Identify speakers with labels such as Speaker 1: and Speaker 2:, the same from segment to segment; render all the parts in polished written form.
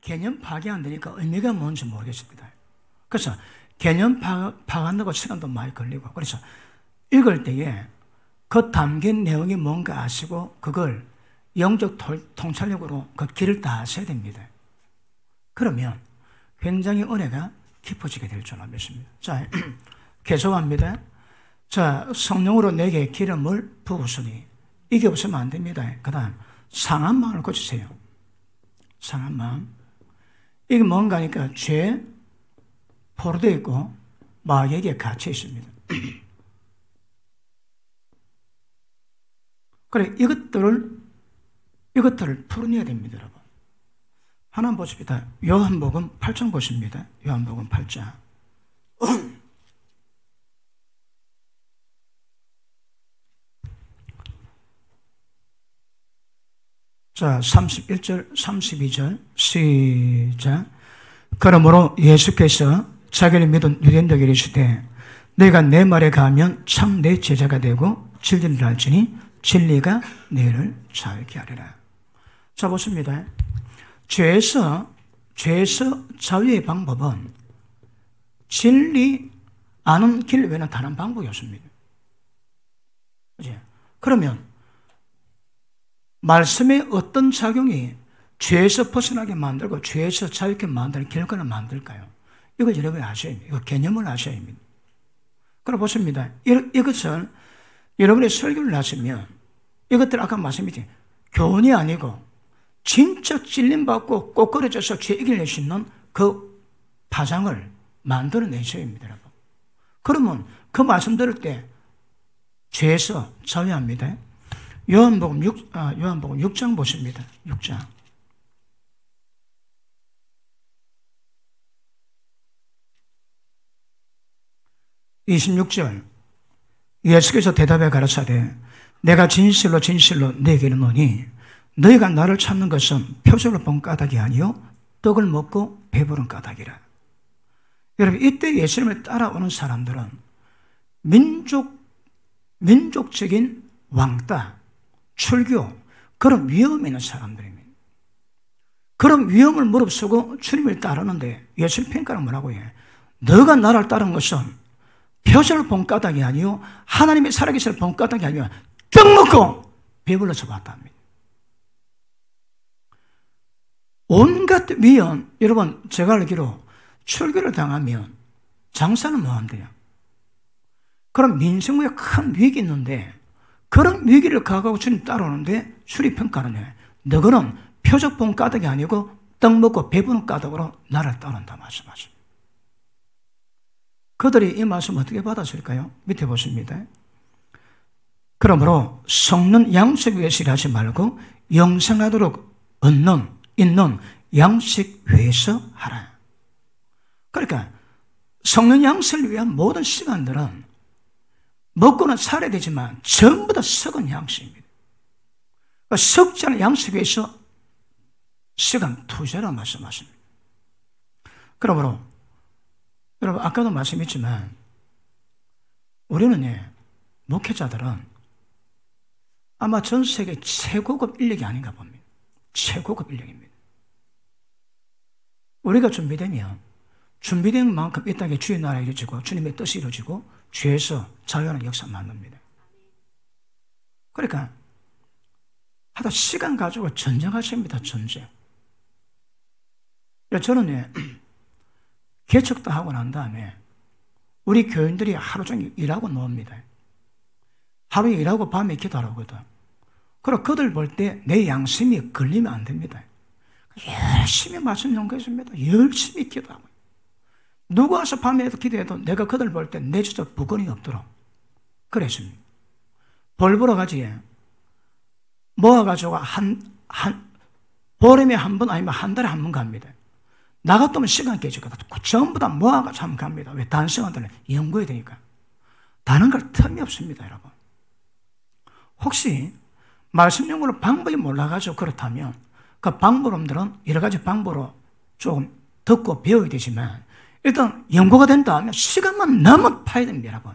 Speaker 1: 개념 파악이 안 되니까 의미가 뭔지 모르겠습니다. 그래서 개념 파악한다고 시간도 많이 걸리고, 그래서 읽을 때에 그 담긴 내용이 뭔가 아시고 그걸 영적 통찰력으로 그 길을 다 하셔야 됩니다. 그러면 굉장히 은혜가 깊어지게 될 줄 믿습니다. 자, 계속합니다. 자, 성령으로 내게 기름을 부으시니 이게 없으면 안 됩니다. 그 다음 상한 마음을 고치세요. 상한 마음. 이게 뭔가 하니까 죄, 포로되어 있고 마귀에게 갇혀 있습니다. 그래, 이것들을 풀어내야 됩니다, 여러분. 하나 보십니다. 요한복음 8장 보십니다. 요한복음 8장. 자, 31절, 32절, 시작. 그러므로 예수께서 자기를 믿은 유대인들에게 이르시되 너희가 내 말에 가면 참 내 제자가 되고 진리를 알지니 진리가 너희를 자유케 하리라. 자, 보십니다. 죄에서 자유의 방법은 진리 아는 길 외에는 다른 방법이 없습니다. 그치? 그러면 말씀의 어떤 작용이 죄에서 벗어나게 만들고 죄에서 자유케 만드는 결과를 만들까요? 이걸 여러분이 아셔야 합니다. 이거 개념을 아셔야 합니다. 그럼 보십니다. 이것을 여러분이 설교를 하시면 이것들 아까 말씀드린 교훈이 아니고 진짜 찔림받고 꼬꾸라져서 죄 이겨낼 수 있는 그 파장을 만들어내셔야 합니다, 여러분. 그러면 그 말씀 들을 때 죄에서 자유합니다. 요한복음 6장 보십니다. 6장. (26절) 예수께서 대답해 가라사대 내가 진실로 진실로 너희에게 이르노니 너희가 나를 찾는 것은 표적을 본 까닭이 아니요 떡을 먹고 배부른 까닭이라. 여러분, 이때 예수님을 따라오는 사람들은 민족적인 왕따, 출교, 그런 위험이 있는 사람들입니다. 그런 위험을 무릅쓰고 주님을 따르는데 예수님 평가는 뭐라고 해? 너가 나를 따른 것은 표적을 본 까닭이 아니요 하나님의 살아계실 본 까닭이 아니요 떡 먹고 배불러서 봤답니다. 온갖 위험, 여러분 제가 알기로 출교를 당하면 장사는 뭐 한대요? 그럼 민생에 큰 위기 있는데 그런 위기를 각오하고 주님 따라오는데 주님 평가는 해. 너희는 표적 본 까닭이 아니고 떡 먹고 배부른 까닭으로 나를 따른다 말씀하십니다. 그들이 이 말씀 어떻게 받았을까요? 밑에 보십니다. 그러므로 성는 양식 위에서 일하지 말고 영생하도록 있는 양식 위에서 하라. 그러니까 성는 양식을 위한 모든 시간들은 먹고는 살아야 되지만 전부 다 썩은 양식입니다. 그러니까 썩지 않은 양식 위에서 시간 투자라 말씀하십니다. 그러므로 여러분 아까도 말씀했지만 우리는 목회자들은 아마 전 세계 최고급 인력이 아닌가 봅니다. 최고급 인력입니다. 우리가 준비된 만큼 이 땅에 주의 나라가 이루어지고 주님의 뜻이 이루어지고 죄에서 자유하는 역사 만듭니다. 그러니까 하다 시간 가지고 전쟁하십니다. 전쟁. 저는 개척도 하고 난 다음에 우리 교인들이 하루 종일 일하고 놉니다. 하루에 일하고 밤에 기도하거든. 그리고 그들 볼 때 내 양심이 걸리면 안 됩니다. 열심히 말씀 연구했습니다. 열심히 기도하고. 누구 와서 밤에도 기도해도 내가 그들 볼 때 내 주저 부건이 없도록 그랬습니다. 벌 보러 가지 모아가지고 보름에 한 번 아니면 한 달에 한 번 갑니다. 나갔다 오면 시간 깨지거든. 전부 다 모아가지고 한 번 갑니다. 왜? 다른 시간들은 연구해야 되니까. 다른 걸 틈이 없습니다, 여러분. 혹시 말씀 연구를 방법이 몰라가지고 그렇다면 그 방법들은 여러 가지 방법으로 조금 듣고 배워야 되지만 일단 연구가 된다 하면 시간만 너무 파야 됩니다, 여러분.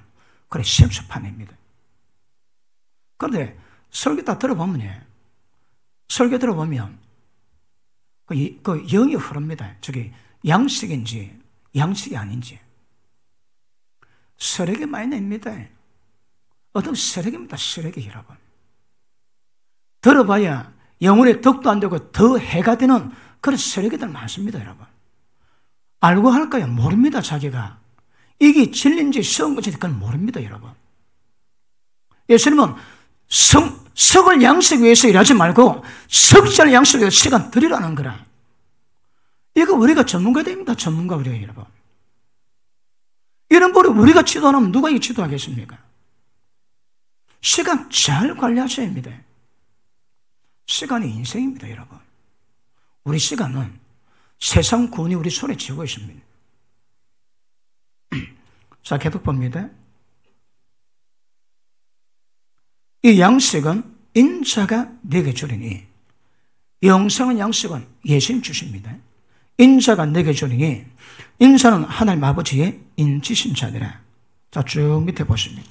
Speaker 1: 그래, 시험수 파냅니다. 그런데 설교 다 들어보면 그 영이 흐릅니다. 저기 양식인지 양식이 아닌지. 쓰레기 많이 냅니다. 어떤 쓰레기입니다. 쓰레기 여러분. 들어봐야 영혼의 덕도 안 되고 더 해가 되는 그런 쓰레기들 많습니다. 여러분. 알고 할까요? 모릅니다. 자기가. 이게 진리인지 썩은 건지 그건 모릅니다. 여러분. 예수님은 썩을 양식 위해서 일하지 말고 썩지 않을 양식 위해서 시간 들이라는 거라. 이거 우리가 전문가 됩니다. 전문가 우리가 여러분. 이런 분이 우리가 지도 안 하면 누가 이 지도하겠습니까? 시간 잘 관리하셔야 합니다. 시간이 인생입니다. 여러분. 우리 시간은 세상 구원이 우리 손에 쥐고 있습니다. 자, 계속 봅니다. 이 양식은 인자가 내게 주리니, 영생은 양식은 예수님 주십니다. 인자가 내게 주리니, 인자는 하나님 아버지의 인치신 자니라. 자, 쭉 밑에 보십니다.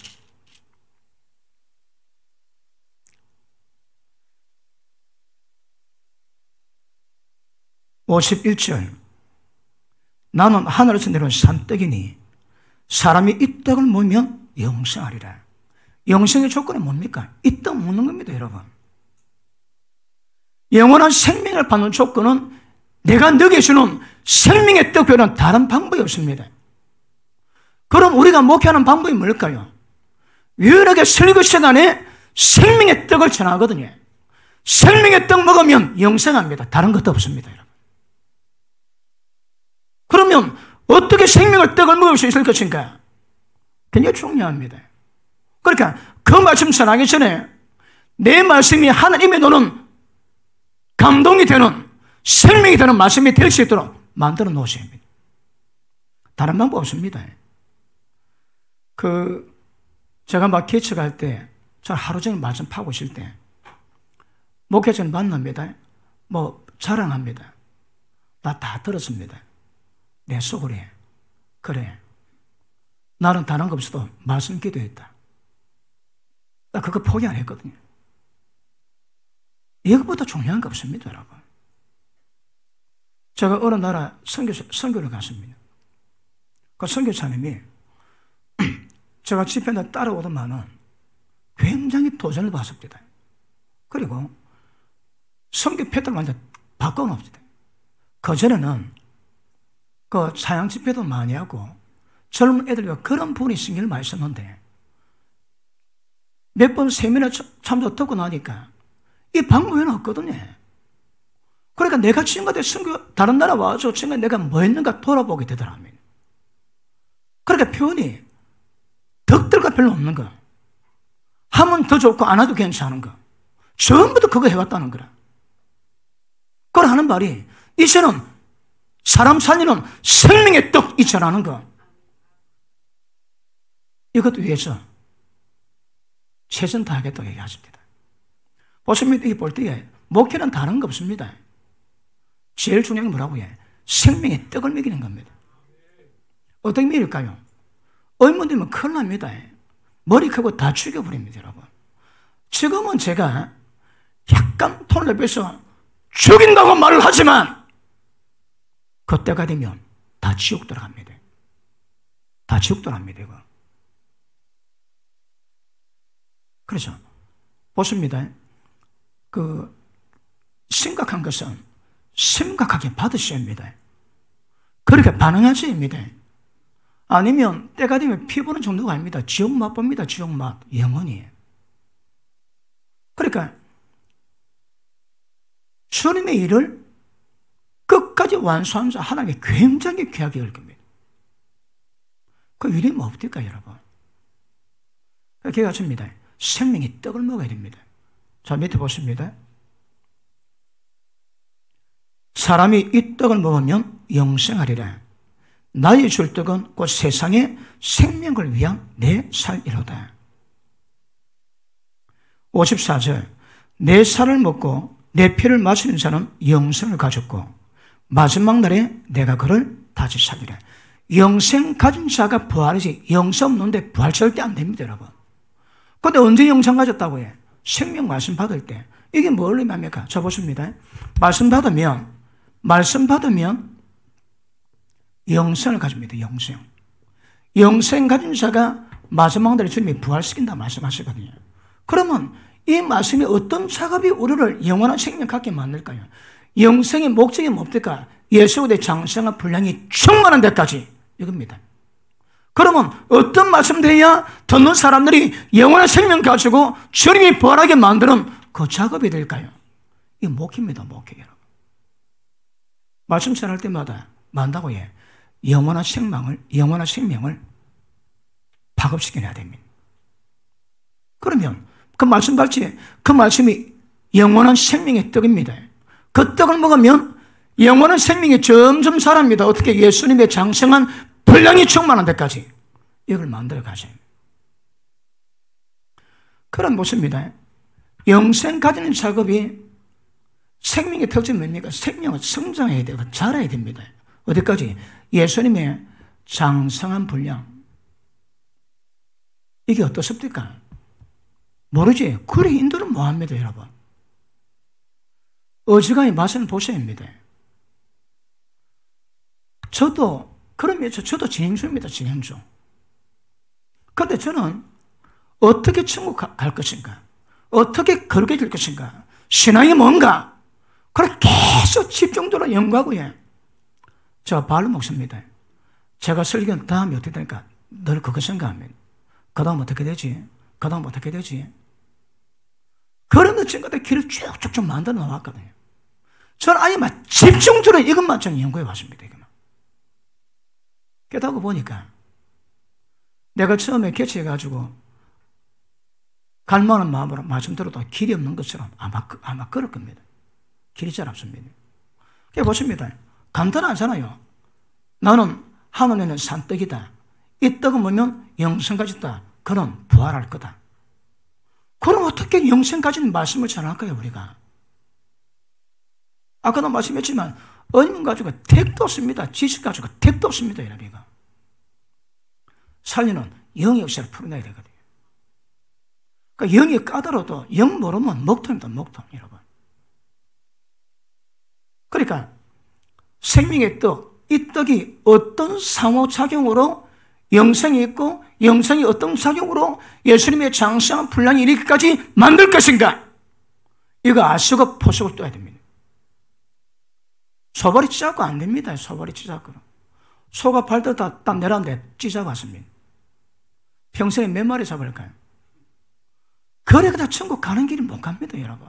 Speaker 1: (51절) 나는 하늘에서 내려온 산떡이니 사람이 이 떡을 먹으면 영생하리라. 영생의 조건이 뭡니까? 이 떡 먹는 겁니다. 여러분. 영원한 생명을 받는 조건은 내가 너에게 주는 생명의 떡 외에는 다른 방법이 없습니다. 그럼 우리가 목회하는 방법이 뭘까요? 유일하게 설교 시간에 생명의 떡을 전하거든요. 생명의 떡 먹으면 영생합니다. 다른 것도 없습니다. 여러분. 그러면 어떻게 생명의 떡을 먹을 수 있을 것인가? 굉장히 중요합니다. 그러니까 그 말씀 전하기 전에 내 말씀이 하나님의 노는 감동이 되는 생명이 되는 말씀이 될 수 있도록 만들어 놓으셔야 합니다. 다른 방법 없습니다. 제가 막 개척할 때, 저 하루 종일 말씀 파고 있을 때, 목회자를 만납니다. 자랑합니다. 나 다 들었습니다. 내 속으로 해. 그래. 나는 다른 거 없어도 말씀 기도했다. 나 그거 포기 안 했거든요. 이것보다 중요한 거 없습니다, 여러분. 제가 어느 나라 선교를 갔습니다. 그 선교사님이 제가 집회에 따라오더만은 굉장히 도전을 받았습니다. 그리고 선교 패턴을 완전 바꿔놓습니다. 그전에는 그 사양 집회도 많이 하고 젊은 애들과 그런 분이 신경을 많이 썼는데 몇 번 세미나 참조 듣고 나니까 이 방법은 없거든요. 그러니까 내가 지금까지 선교 다른 나라 와서 지금 내가 뭐 했는가 돌아보게 되더랍니다. 그러니까 표현이 덕들과 별로 없는 거, 하면 더 좋고 안 해도 괜찮은 거, 전부 다 그거 해왔다는 거라. 그걸 하는 말이 이제는 사람 살리는 생명의 떡 있잖아는 거, 이것도 위해서 최선 다하겠다고 얘기하십니다. 보시면 이게 볼 때에 목회는 다른 거 없습니다. 제일 중요한 게 뭐라고 해? 생명의 떡을 먹이는 겁니다. 어떻게 먹일까요? 의문되면 큰일 납니다. 머리 크고 다 죽여버립니다, 여러분. 지금은 제가 약간 톤을 높여서 죽인다고 말을 하지만 그때가 되면 다 지옥 들어갑니다. 다 지옥 들어갑니다, 이거. 그래서 보십니다. 심각한 것은 심각하게 받으셔야 합니다. 그렇게 반응하셔야 합니다. 아니면 때가 되면 피부는 정도가 아닙니다. 지옥 맛봅니다. 지옥 맛. 영원히. 그러니까 주님의 일을 끝까지 완수하는 자 하나님이 굉장히 귀하게 할 겁니다. 그 이름이 뭡니까, 여러분? 그렇게 가십니다. 생명의 떡을 먹어야 됩니다. 자, 밑에 보십니다. 사람이 이 떡을 먹으면 영생하리라. 나의 줄 떡은 곧 세상의 생명을 위한 내 살이로다. 54절 내 살을 먹고 내 피를 마시는 자는 영생을 가졌고 마지막 날에 내가 그를 다시 살리라. 영생 가진 자가 부활이지 영생 없는데 부활 절대 안 됩니다, 여러분. 근데 언제 영생 가졌다고 해? 생명 말씀 받을 때. 이게 뭘 의미합니까? 자, 보십니다. 말씀 받으면 말씀 받으면 영생을 가집니다. 영생 가진 자가 마지막 날에 주님이 부활시킨다 말씀하시거든요. 그러면 이 말씀이 어떤 작업이 우리를 영원한 생명 갖게 만들까요? 영생의 목적이 뭡니까? 예수 그리스도의 장성한 분량이 충만한 데까지, 이겁니다. 그러면 어떤 말씀 돼야 듣는 사람들이 영원한 생명 가지고 주님이 부활하게 만드는 그 작업이 될까요? 이게 목회입니다. 목회. 말씀 전할 때마다 만다고 해. 영원한 생명을 파급시켜내야 됩니다. 그러면 그 말씀 같이 그 말씀이 영원한 생명의 떡입니다. 그 떡을 먹으면 영원한 생명이 점점 자랍니다. 어떻게? 예수님의 장성한 분량이 충만한 데까지 이걸 만들어 가셔요. 그런 모습입니다. 영생 가지는 작업이 생명의 특징이 뭡니까? 생명은 성장해야 되고 자라야 됩니다. 어디까지? 예수님의 장성한 분량. 이게 어떻습니까? 모르지. 그래 인도는 뭐합니다, 여러분. 어지간히 맛은 보셔야 합니다. 저도 진행중입니다. 진행중. 그런데 저는 어떻게 천국 갈 것인가? 어떻게 거룩해 질 것인가? 신앙이 뭔가? 그걸 계속 집중적으로 연구하고요. 제가 발로 먹습니다. 제가 설교는 다음에 어떻게 되니까 늘 그거 생각하면 그 다음 어떻게 되지? 그 다음 어떻게 되지? 그런 친구들 길을 쭉쭉쭉 만들어 나왔거든요. 저는 아예 막 집중적으로 이것만 좀 연구해 왔습니다. 이것만. 깨닫고 보니까 내가 처음에 개최해가지고 갈망하는 마음으로 말씀 들어도 길이 없는 것처럼 아마 그럴 겁니다. 길이 잘 없습니다. 그게 보십니다. 간단하잖아요. 나는 하늘에 있는 산떡이다. 이 떡은 뭐면 영생 가졌다. 그는 부활할 거다. 그럼 어떻게 영생 가진 말씀을 전할까요, 우리가? 아까도 말씀했지만 어님 가지고 택도 없습니다. 지식 가지고 택도 없습니다, 여러분이가. 살리는 영의 역사를 풀어내야 되거든요. 그러니까 영이 까다로워도 영 모르면 먹통입니다, 먹통, 여러분. 그러니까 생명의 떡, 이 떡이 어떤 상호작용으로 영생이 있고 영생이 어떤 작용으로 예수님의 장성한 분량이 이렇게까지 만들 것인가? 이거 아시고 포석을 떠야 됩니다. 소발이 찢어갖고 안 됩니다. 소발이 찢어갖고. 소가 발들다 딱 내려왔는데 찢어갔습니다. 평생에 몇 마리 잡을까요? 그래가 천국 가는 길이 못 갑니다, 여러분.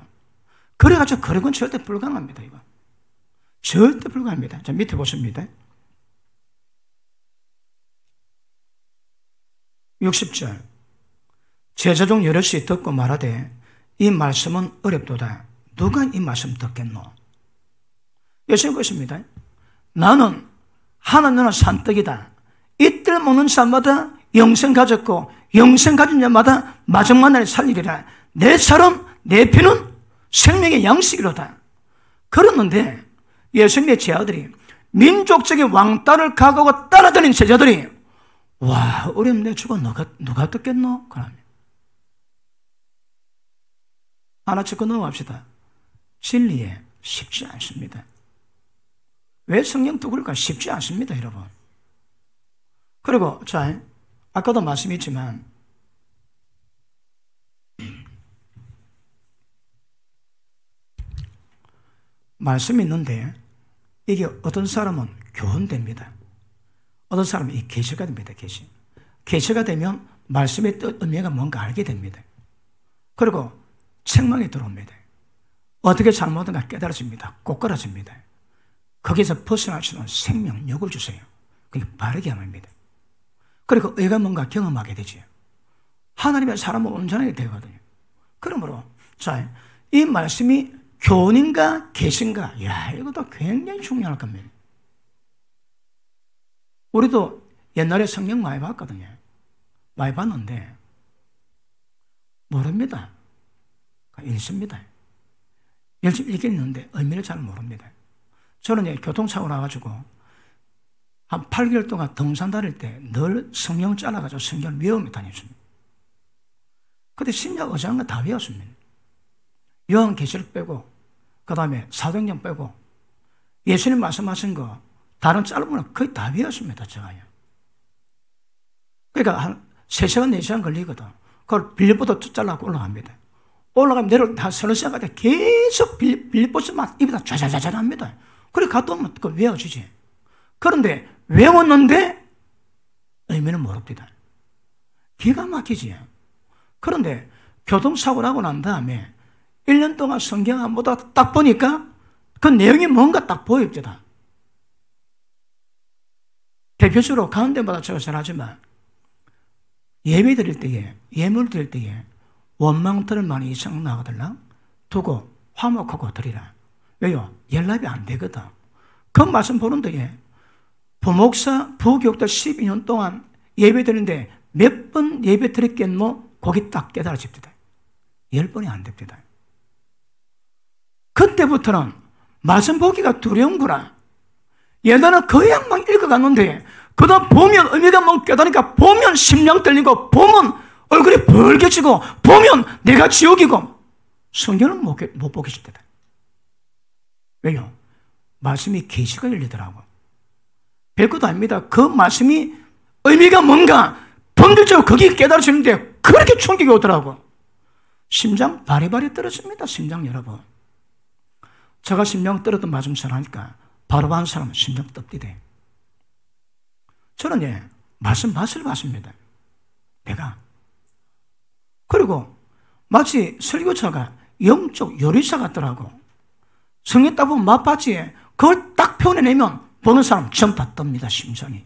Speaker 1: 그래가지고 거래건 절대 불가능합니다, 이거. 절대 불가능합니다. 자, 밑에 보십니다. 60절. 제자 중 여럿이 듣고 말하되 이 말씀은 어렵도다. 누가 이 말씀 듣겠노? 예수님 것입니다. 나는 하나님은 산떡이다. 이틀 먹는 사람마다 영생 가졌고 영생 가진 자마다 마지막 날에 살리리라. 내 살은 내 피는 생명의 양식이로다. 그러는데 예수님의 제자들이 민족적인 왕따를 각오하고 따라다니는 제자들이 와, 어렵네. 저거 누가 듣겠노? 그러면 하나 짚고 넘어갑시다. 진리에 쉽지 않습니다. 왜 성령 두글까? 쉽지 않습니다, 여러분. 그리고 자, 아까도 말씀했지만 말씀이 있는데 이게 어떤 사람은 교훈됩니다. 어떤 사람은 이 계시가 됩니다. 계시가 되면 말씀의 뜻, 의미가 뭔가 알게 됩니다. 그리고 책망이 들어옵니다. 어떻게 잘못한가 깨달아집니다. 꼬꾸라집니다. 거기서 벗어날 수 있는 생명력을 주세요. 그게 바르게 함입니다. 그리고 의가 뭔가 경험하게 되죠. 하나님의 사람은 온전하게 되거든요. 그러므로 자, 이 말씀이 교훈인가 계신가? 야, 이것도 굉장히 중요할 겁니다. 우리도 옛날에 성경 많이 봤거든요. 많이 봤는데 모릅니다. 읽습니다. 열심히 읽겠는데 의미를 잘 모릅니다. 저는 교통사고 나가지고 한 8개월 동안 등산 다닐 때 늘 성경 잘라가지고 성경을 외우며 다녔습니다. 그때 신약 어장과 다 외웠습니다. 요한계시록 빼고 그 다음에 사도행전 빼고 예수님 말씀하신 거 다른 짧으면 거의 다 외웠습니다. 제가요. 그러니까 한 3시간, 4시간 걸리거든. 그걸 빌립보도 잘라고 올라갑니다. 올라가면 내려올 때 한 서너 시간 가다 계속 빌립보서만 입에다 좌자자자 합니다. 그래 갔다 오면 그걸 외워주지. 그런데 외웠는데 의미는 모릅니다. 기가 막히지. 그런데 교통사고 나고 난 다음에 1년 동안 성경 안 보다 딱 보니까 그 내용이 뭔가 딱 보입니다. 대표적으로 가운데마다 제가 전하지만 예배 드릴 때에, 예물 드릴 때에 원망들을 많이 이상 나가들라 두고 화목하고 드리라. 왜요? 연락이 안 되거든. 그 말씀 보는 데에 부목사, 부교육자 12년 동안 예배 드리는데 몇 번 예배 드렸겠노? 거기 딱 깨달아집니다. 10번이 안 됩니다. 그때부터는 말씀 보기가 두려운구나. 예전에는 거양만 읽어갔는데 그다음 보면 의미가 뭔 깨달으니까 보면 심장 떨리고 보면 얼굴이 벌개지고 보면 내가 지옥이고 성경을 못 보게 됩니다. 왜요? 말씀이 계시가 열리더라고. 별것도 아닙니다. 그 말씀이 의미가 뭔가 본질적으로 거기 깨달아지는데 그렇게 충격이 오더라고. 심장 바리바리 떨어집니다. 심장 여러분. 제가 심장 떨어도 말씀 전하니까 바로 한 사람은 심장 떡디대. 저는 말씀 맛을 봤습니다. 내가. 그리고 마치 설교차가 영적 요리사 같더라고. 성경 딱 보면 맛봤지. 그걸 딱 표현해내면 보는 사람 전부 다 뜹니다. 심장이.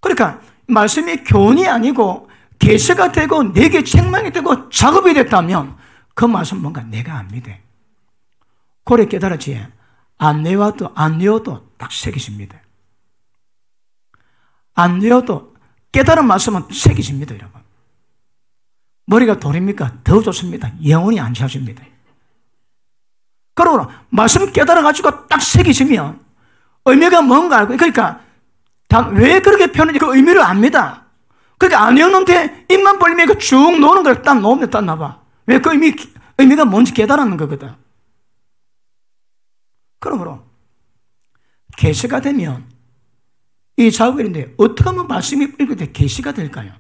Speaker 1: 그러니까 말씀이 교훈이 아니고 계시가 되고 내게 책망이 되고 작업이 됐다면 그 말씀 뭔가 내가 압니다. 고래 깨달았지. 안 외워도 딱 새기십니다. 안 외워도 깨달은 말씀은 새기십니다, 여러분. 머리가 돌입니까? 더 좋습니다. 영혼이 안 차집니다. 그러고 말씀 깨달아가지고 딱 새기시면 의미가 뭔가 알고, 그러니까 왜 그렇게 표현하는지 그 의미를 압니다. 그러니까 안 외우는데 입만 벌리면 쭉 노는 걸 딱 놓으면 딱 나봐. 왜 그 의미가 뭔지 깨달았는 거거든. 그러므로 계시가 되면 이 작업인데 어떻게 하면 말씀이 읽을 때 계시가 될까요?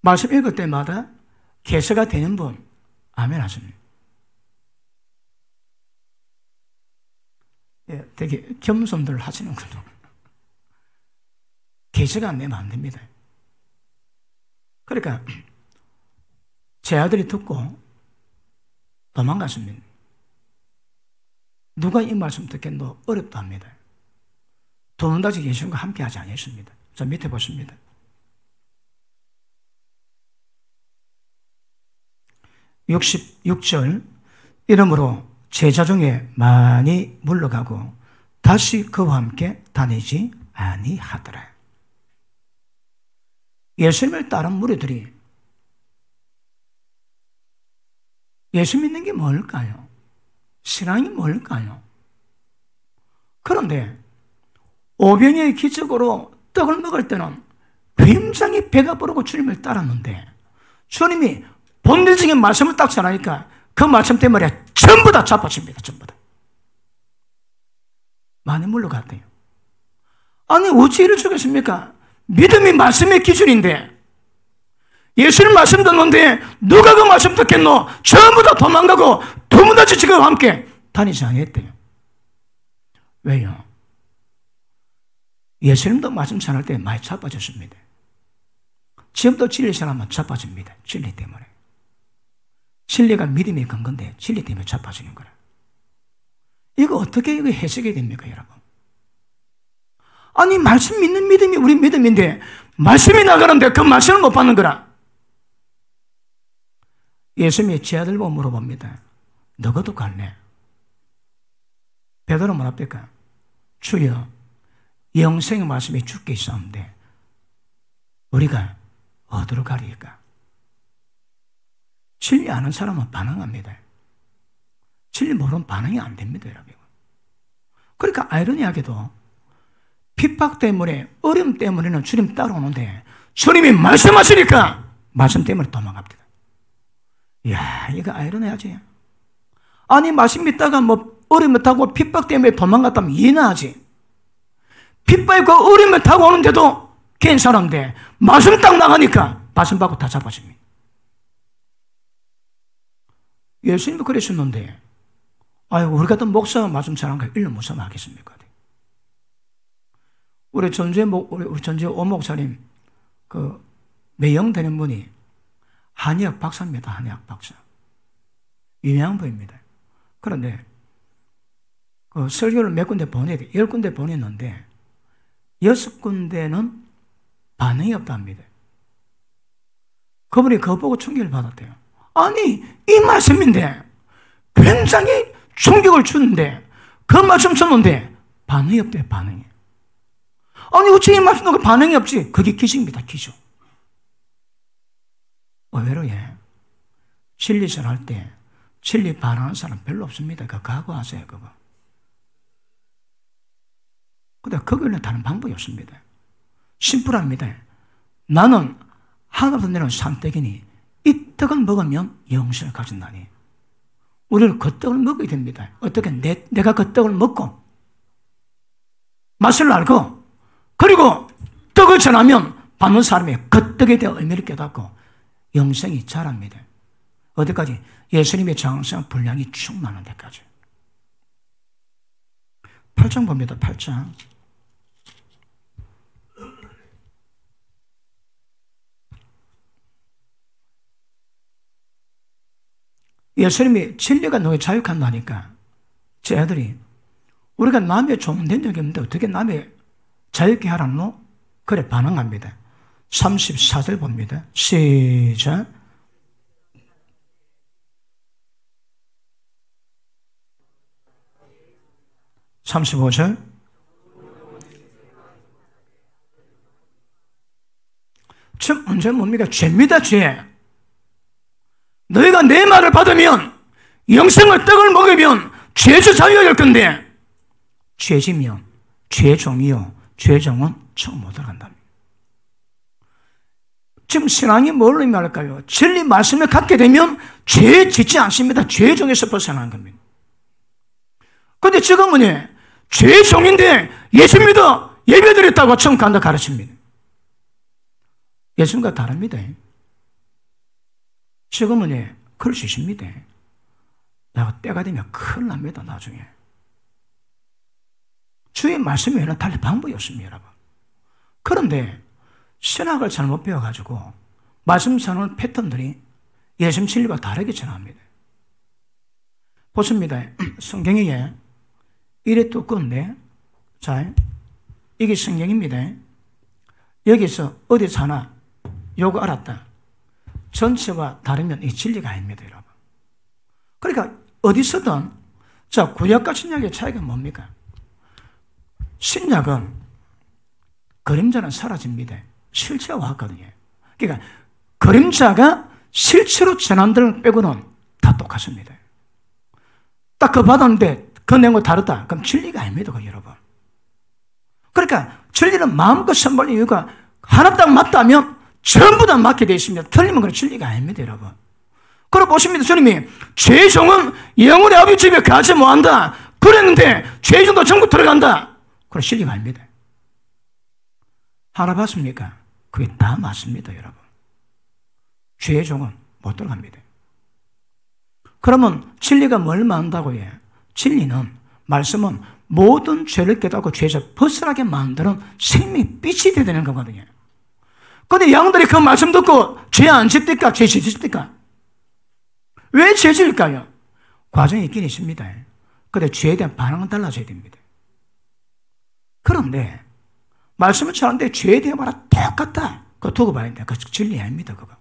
Speaker 1: 말씀 읽을 때마다 계시가 되는 분 아멘 하십니다. 예, 되게 겸손들 하시는군요. 계시가 안 되면 안 됩니다. 그러니까 제 아들이 듣고 도망갔습니다. 누가 이 말씀 듣겠노? 어렵다 합니다. 도망다시 예수님과 함께 하지 않았습니다. 자, 밑에 보십니다. 66절 이러므로 제자 중에 많이 물러가고 다시 그와 함께 다니지 아니하더라. 예수님을 따른 무리들이 예수 믿는 게 뭘까요? 신앙이 뭘까요? 그런데 오병이의 기적으로 떡을 먹을 때는 굉장히 배가 부르고 주님을 따랐는데 주님이 본질적인 말씀을 딱 전하니까 그 말씀 때문에 전부 다 자빠집니다. 전부 다. 많이 물러갔대요. 아니 어찌 이럴 수가 있습니까? 믿음이 말씀의 기준인데 예수님 말씀 듣는데 누가 그 말씀 듣겠노? 전부 다 도망가고 도무다지 지금 함께 다니지 않았대요. 왜요? 예수님도 말씀 전할 때 많이 자빠졌습니다. 지금도 진리 전하면 자빠집니다. 진리 때문에. 진리가 믿음의 근거인데 진리 때문에 자빠지는 거라. 이거 어떻게 이거 해석이 됩니까, 여러분? 아니 말씀 믿는 믿음이 우리 믿음인데 말씀이 나가는데 그 말씀을 못 받는 거라. 예수님이 제 아들 보고 물어봅니다. 너가도 갈래? 베드로 뭐랍니까? 주여 영생의 말씀이 주께 있었는데 우리가 어디로 가리까? 진리 아는 사람은 반응합니다. 진리 모르면 반응이 안 됩니다, 여러분. 그러니까 아이러니하게도 핍박 때문에 어려움 때문에는 주님 따라오는데 주님이 말씀하시니까 말씀 때문에 도망갑니다. 이야, 이거 아이러니하지. 아니, 말씀 믿다가 뭐 어려움을 타고 핍박 때문에 도망갔다면 이해는 하지. 핍박과 어려움을 타고 오는데도 괜찮은데 말씀 딱 나가니까 말씀 받고 다 잡아집니다. 예수님도 그러셨는데 아이고, 우리 같은 목사가 말씀 잘하는 거 일로 무슨 하겠습니까? 우리 전주의 오목사님, 그, 매형되는 분이 한의학 박사입니다. 한의학 박사. 유명한 분입니다. 그런데, 그 설교를 몇 군데 보내야 돼. 10군데 보냈는데, 6군데는 반응이 없답니다. 그분이 그거 보고 충격을 받았대요. 아니, 이 말씀인데, 굉장히 충격을 주는데, 그 말씀 썼는데, 반응이 없대요, 반응이. 아니, 어째 이 말씀 놓고 반응이 없지? 그게 기적입니다, 기적. 의외로, 진리 전할 때, 진리 반응하는 사람 별로 없습니다. 그거 각오하세요, 그거. 근데 거기는 다른 방법이 없습니다. 심플합니다. 나는 하나님께서 내는 산떡이니 이 떡을 먹으면 영생을 가진다니. 우리는 그 떡을 먹어야 됩니다. 어떻게 내가 그 떡을 먹고 맛을 알고 그리고 떡을 전하면 받는 사람이 그 떡에 대한 의미를 깨닫고 영생이 자랍니다. 어디까지? 예수님의 장성 분량이 충만한 데까지. 8장 봅니다. 8장. 예수님이 진리가 너희 자유한다니까 제 아들이 우리가 남의 좋은 능력이 없는데 어떻게 남의 자유케 하라노? 그래 반응합니다. 34절 봅니다. 시작. (35절) 지금 언제 뭡니까? 죄입니다, 죄. 너희가 내 말을 받으면 영생을 떡을 먹으면 죄에서 자유가 될 건데 죄지면 죄종이요 죄종은 처음 못 들어간답니다. 지금 신앙이 뭘 의미할까요? 진리 말씀을 갖게 되면 죄 짓지 않습니다. 죄종에서 벗어나는 겁니다. 그런데 지금은 죄종인데 예수 믿어 예배드렸다고 처음 간다 가르칩니다. 예수님과 다릅니다. 지금은 그럴 수 있습니다. 내가 때가 되면 큰일 납니다, 나중에. 주의 말씀 외에는 달리 방법이 없습니다, 여러분. 그런데 신학을 잘못 배워가지고 말씀 전하는 패턴들이 예수님 진리와 다르게 전합니다. 보십니다. 성경에 이래 두꺼운데, 자, 이게 성경입니다. 여기서 어디서 하나 요거 알았다. 전체와 다르면 이 진리가 아닙니다, 여러분. 그러니까 어디서든 자, 구약과 신약의 차이가 뭡니까? 신약은 그림자는 사라집니다. 실체가 왔거든요. 그러니까 그림자가 실체로 전환되는 빼고는 다 똑같습니다. 딱 그 받았는데 그 내용과 다르다. 그럼 진리가 아닙니다, 여러분. 그러니까 진리는 마음껏 선발하는 이유가 하나 딱 맞다면 전부 다 맞게 되어 있습니다. 틀리면 그건 진리가 아닙니다, 여러분. 그리고 보십니다. 주님이 죄종은 영혼의 아버지 집에 가지 못한다. 그랬는데 죄종도 전부 들어간다. 그건 진리가 아닙니다. 하나 봤습니까? 그게 다 맞습니다, 여러분. 죄종은 못 들어갑니다. 그러면 진리가 뭘 만든다고 해요? 진리는, 말씀은 모든 죄를 깨닫고 죄에서 벗어나게 만드는 생명의 빛이 되어야 되는 거거든요. 그런데 양들이 그 말씀 듣고 죄 안 짓습니까? 죄 짓습니까? 왜 죄 지을까요? 과정이 있긴 있습니다. 그런데 죄에 대한 반응은 달라져야 됩니다. 그런데 말씀을 전하는데 죄에 대한 말은 똑같다. 그거 두고 봐야 됩니다. 그거 진리 아닙니다, 그거.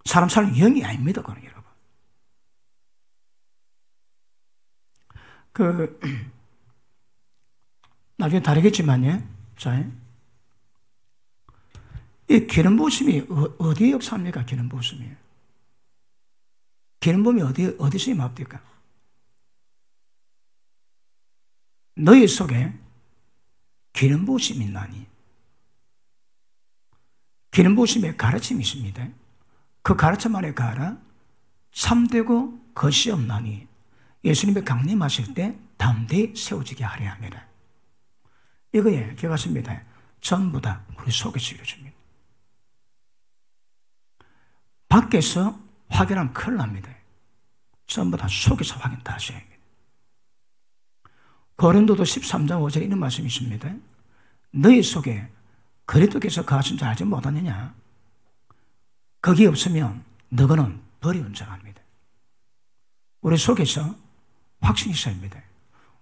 Speaker 1: 사람 사는 영이 아닙니다, 그거는, 여러분. 나중에 다르겠지만요. 자, 이 기름 부으심이 어디에 역사합니까? 기름 부으심이. 기름 부음이 어디서 임합니까? 너희 속에 기름 부으심이 있나니. 기름 부으심의 가르침이 있습니다. 그 가르침 안에 가라. 참되고 것이 없나니 예수님이 강림하실 때 담대히 세워지게 하려 합니다. 이거에 기억하십니다. 전부 다 우리 속에서 이루어집니다. 밖에서 확인하면 큰일 납니다. 전부 다 속에서 확인 다 하셔야 합니다. 고린도도 13장 5절에 이런 말씀이 있습니다. 너희 속에 그리스도께서 거하신 줄 알지 못하느냐? 거기 없으면 너희는 버리운 자랍니다. 우리 속에서 확신이 있어야 합니다.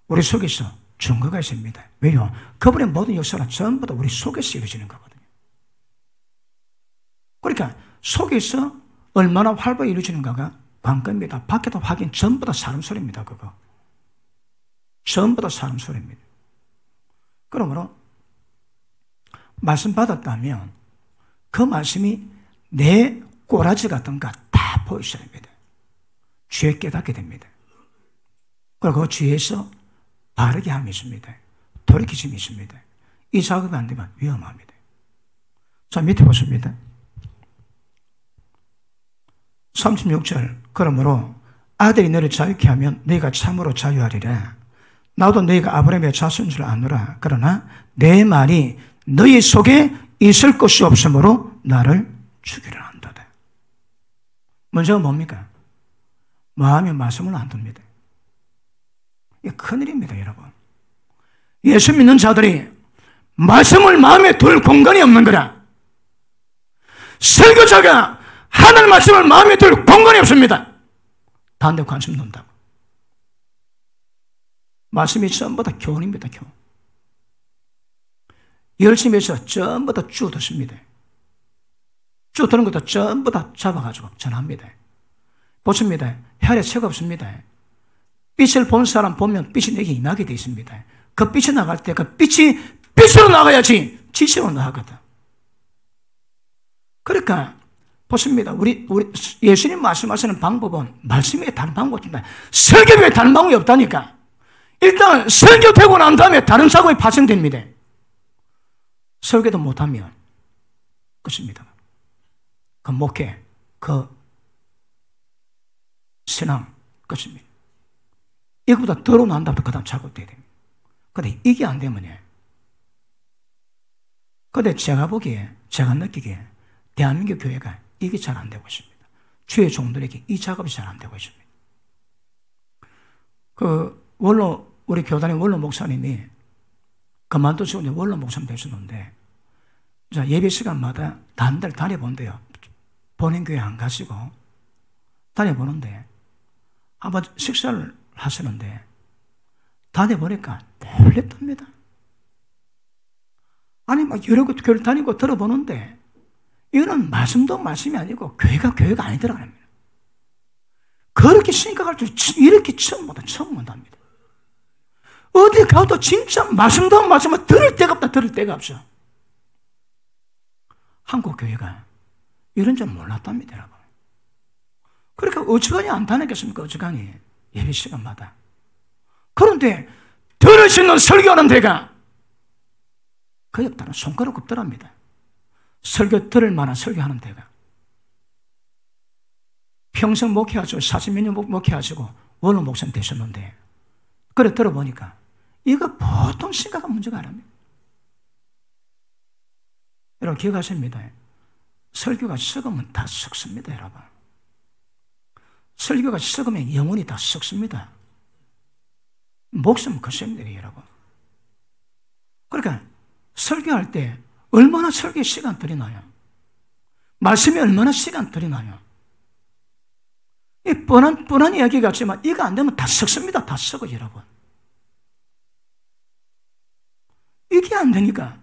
Speaker 1: 우리 속에서 증거가 있어야 합니다. 왜요? 그분의 모든 역사는 전부 다 우리 속에서 이루어지는 거거든요. 그러니까 속에서 얼마나 활발히 이루어지는가가 관건입니다. 밖에도 확인 전부 다 사람 소리입니다. 그거 전부 다 사람 소리입니다. 그러므로 말씀 받았다면 그 말씀이 내 꼬라지 같은가 다 보이셔야 됩니다. 죄 깨닫게 됩니다. 그리고 그 죄에서 바르게 함이 있습니다. 돌이키심이 있습니다. 이 작업이 안 되면 위험합니다. 자, 밑에 보십니다. 36절. 그러므로 아들이 너를 자유케 하면 너희가 참으로 자유하리라. 나도 너희가 아브라함의 자손인 줄 아노라. 그러나 내 말이 너희 속에 있을 것이 없으므로 나를 죽이려 한도다. 문제가 뭡니까? 마음에 말씀을 안 둡니다. 이게 큰일입니다, 여러분. 예수 믿는 자들이 말씀을 마음에 둘 공간이 없는 거라. 설교자가 하나님 말씀을 마음에 둘 공간이 없습니다. 다른 데 관심 둔다고. 말씀이 전부 다 교훈입니다, 교훈. 열심히 해서 전부 다 쭉 듣습니다. 쭉 듣는 것도 전부 다 잡아가지고 전합니다. 보십니다. 혈에 채가 없습니다. 빛을 본 사람 보면 빛이 내게 임하게 되어 있습니다. 그 빛이 나갈 때 그 빛이 빛으로 나가야지 지시로 나가거든. 그러니까 보십니다. 우리 예수님 말씀하시는 방법은 말씀 외에 다른 방법이 없습니다. 설교 외에 다른 방법이 없다니까. 일단 설교되고 난 다음에 다른 사고가 발생됩니다. 설교도 못하면 끝입니다. 그 목회, 그 신앙 끝입니다. 이거보다 더러운 난 다음에 그 다음 작업돼야 됩니다. 근데 이게 안 되면요. 근데 제가 보기에, 제가 느끼기에 대한민국 교회가 이게 잘 안 되고 있습니다. 주의 종들에게 이 작업이 잘 안 되고 있습니다. 우리 교단의 원로 목사님이 그만두시고 이제 원로 목사님 되셨는데, 예배 시간마다 다른 데를 다녀본대요. 본인 교회 안 가시고 다녀보는데, 한번 식사를 하시는데, 다녀보니까 놀랬답니다. 아니, 막 여러 곳 교회를 다니고 들어보는데, 이거는 말씀도 말씀이 아니고 교회가 아니더라고요. 그렇게 생각할 줄 이렇게 처음 본답니다. 어디 가도 진짜 말씀도 말씀을 들을 데가 없다, 들을 데가 없어. 한국 교회가 이런 줄 몰랐답니다, 여러분. 그러니까 어지간히 안 다녔겠습니까? 어지간히 예배 시간마다. 그런데 들을 수 있는 설교하는 데가 거의 없다는 손가락 없더랍니다. 설교 들을 만한 설교하는 데가. 평생 목회하시고 40몇 년 목회하시고 원로 목사님 되셨는데, 그래 들어보니까 이거 보통 심각한 문제가 아닙니다. 여러분 기억하십니다. 설교가 썩으면 다 썩습니다, 여러분. 설교가 썩으면 영혼이 다 썩습니다. 목숨 거셉니다, 여러분. 그러니까 설교할 때 얼마나 설교에 시간 들이나요? 말씀에 얼마나 시간 들이나요? 이 뻔한 이야기 같지만 이거 안 되면 다 썩습니다. 다 썩어요, 여러분. 이게 안 되니까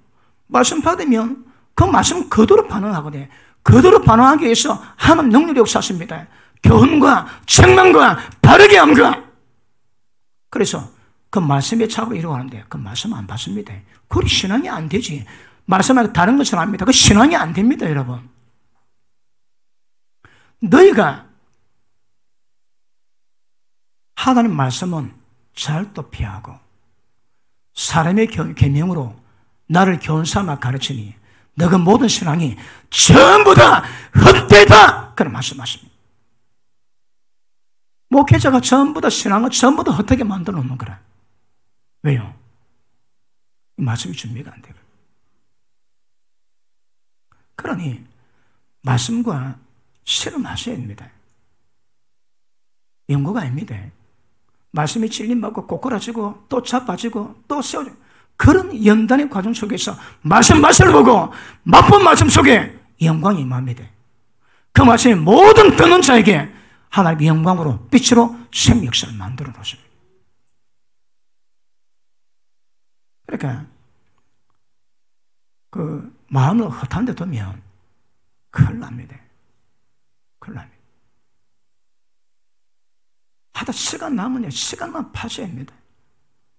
Speaker 1: 말씀 받으면 그 말씀 그대로 반응하거든요. 그대로 반응하기 위해서 하나님 능력이 역사하십니다. 교훈과 책망과 바르게 함과. 그래서 그 말씀의 작업을 이루어가는데 그 말씀 안 받습니다. 그리 신앙이 안 되지. 말씀하고 다른 것은 압니다. 그 신앙이 안 됩니다, 여러분. 너희가 하나님 말씀은 잘도 피하고 사람의 계명으로 나를 교훈 삼아 가르치니 너가 모든 신앙이 전부 다 헛되다. 그런 말씀하십니다. 목회자가 전부 다 신앙을 전부 다 헛되게 만들어 놓는 거라. 왜요? 이 말씀이 준비가 안 돼요. 그러니 말씀과 실험하셔야 됩니다. 연구가 아닙니다. 말씀이 찔림받고 꼬꾸라지고 또 자빠지고 또 세워지고 그런 연단의 과정 속에서 말씀을 보고 맛본 말씀 속에 영광이 임합니다. 그 말씀이 모든 듣는 자에게 하나님의 영광으로 빛으로 생명 역사를 만들어 놓습니다. 그러니까 그 마음을 허탄 데 두면 큰일 납니다. 큰일 납니다. 하다 시간 남으면 시간만 파셔야 합니다.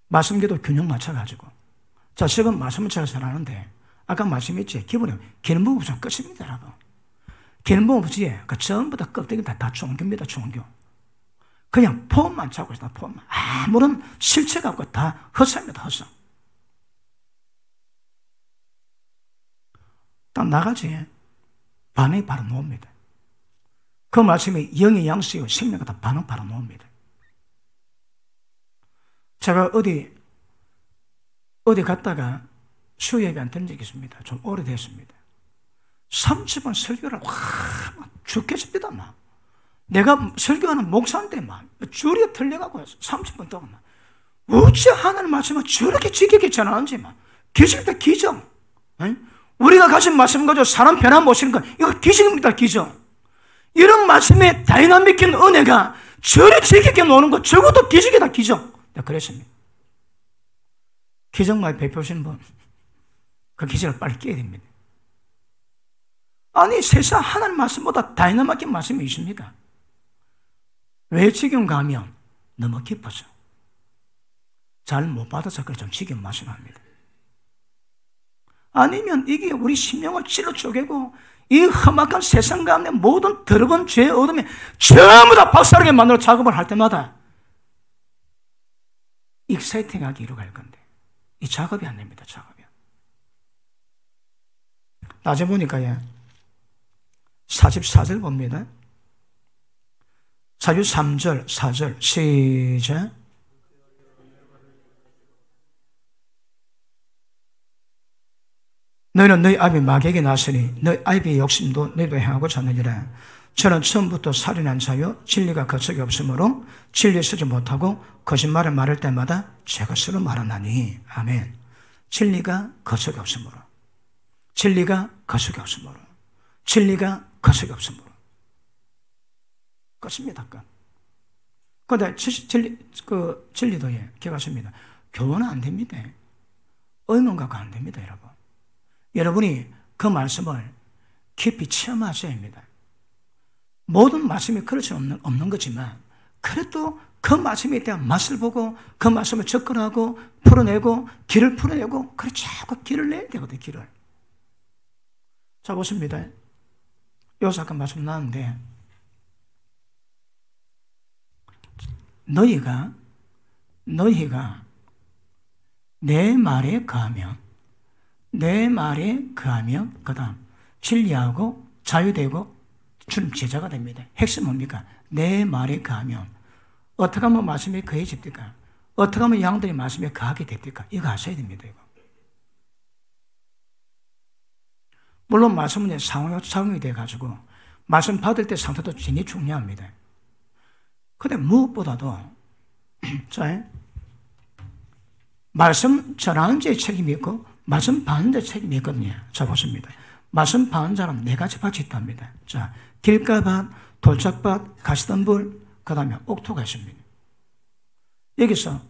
Speaker 1: 말씀기도 균형 맞춰가지고. 자, 지금 말씀을 잘 하는데, 아까 말씀했지, 기본에 기능부 없으면 끝입니다, 여러분. 기능부 없이, 그 전부 다 껍데기 다 종교입니다, 종교. 그냥 폼만 잡고 있다, 폼만. 아무런 실체가 없고 다 헛소입니다, 헛소. 딱 나가지, 반응이 바로 나옵니다. 그 말씀이 영의 양식이고 생명과 다 반응 바로 나옵니다. 제가 어디 갔다가 수요예배 안 드린 적이 있습니다. 좀 오래됐습니다. 30분 설교를 막 죽겠습니다. 막. 내가 설교하는 목사인데 막 줄이 틀려가고 30분 동안 막 어찌 하나님 말씀을 저렇게 지키게 전하는지 막 기적이다 기적. 우리가 가진 말씀 가지고 사람 변화 못 시는 거 이거 기적입니다. 기적. 이런 말씀의 다이나믹한 은혜가 저리 지키게 노는 거 적어도 기적이다 기적. 내가 그랬습니다. 기적 많이 베푸시는 분, 그 기적을 빨리 깨야 됩니다. 아니 세상 하나님 말씀보다 다이나믹한 말씀이 있습니까? 왜 지금 가면 너무 깊어서 잘 못 받아서 그래 좀 지금 말씀합니다. 아니면 이게 우리 심령을 찔러 쪼개고 이 험악한 세상 가운데 모든 더러운 죄의 어둠에 전부 다 박살나게 만들어 작업을 할 때마다 익사이팅하게 이루어갈 건데 이 작업이 안 됩니다. 작업이. 낮에 보니까 44절 봅니다. 43절 4절 시작. 너희는 너희 아비 마귀에게 나서니 너희 아비의 욕심도 너희도 행하고 잤느니라. 저는 처음부터 살인한 자요 진리가 거척이 없으므로 진리에 서지 못하고 거짓말을 말할 때마다 제가 스스로 말하나니. 아멘. 진리가 거척이 없으므로, 진리가 거척이 없으므로, 진리가 거척이 없으므로 끝입니다. 그런데 진리도 기억하십니다. 교훈은 안 됩니다. 의문 갖고 안 됩니다, 여러분. 여러분이 그 말씀을 깊이 체험하셔야 합니다. 모든 말씀이 그렇지 없는 거지만 그래도 그 말씀에 대한 맛을 보고 그 말씀을 접근하고 풀어내고 길을 풀어내고 그래 자꾸 길을 내야 되거든요. 길을. 자 보십니다. 여기서 아까 말씀 나왔는데 너희가 내 말에 거하면 그 다음 진리하고 자유되고 주님 제자가 됩니다. 핵심 뭡니까? 내 말에 거하면 어떻게 하면 말씀에 거해집니까? 어떻게 하면 양들이 말씀에 거하게 됩니까? 이거 아셔야 됩니다. 이거. 물론 말씀은 상황이 돼가지고 말씀 받을 때 상태도 굉장히 중요합니다. 그런데 무엇보다도 자, 말씀 전하는 자의 책임이 있고 말씀 받는 자의 책임이 있거든요. 자 보십니다. 말씀 받는 자는 네 가지 밭이 있답니다. 자, 길가밭, 돌짝밭, 가시덤불, 그 다음에 옥토가 있습니다. 여기서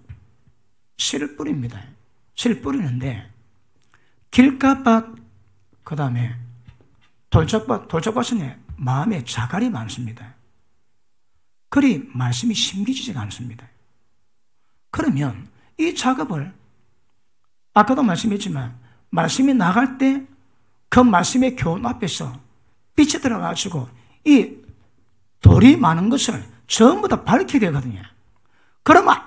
Speaker 1: 씨를 뿌립니다. 씨를 뿌리는데 길가밭, 그 다음에 돌짝밭은 마음에 자갈이 많습니다. 그리 말씀이 심기지지가 않습니다. 그러면 이 작업을 아까도 말씀했지만 말씀이 나갈 때 그 말씀의 교훈 앞에서 빛이 들어가지고 이 돌이 많은 것을 전부 다 밝히게 되거든요. 그러면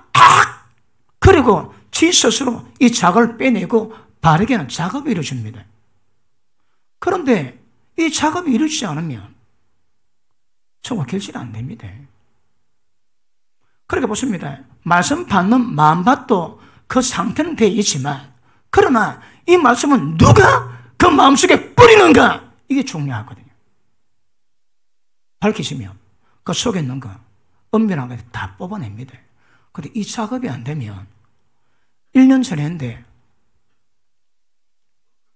Speaker 1: 그리고 지 스스로 이 작업을 빼내고 바르게 하는 작업이 이루어집니다. 그런데 이 작업이 이루어지지 않으면 정말 결실이 안 됩니다. 그렇게 보십니다. 말씀 받는 마음밭도 그 상태는 되어 있지만, 그러나 이 말씀은 누가 그 마음속에 뿌리는가? 이게 중요하거든요. 밝히시면 그 속에 있는 거, 은밀한 거 다 뽑아냅니다. 근데 이 작업이 안 되면 1년 전에 했는데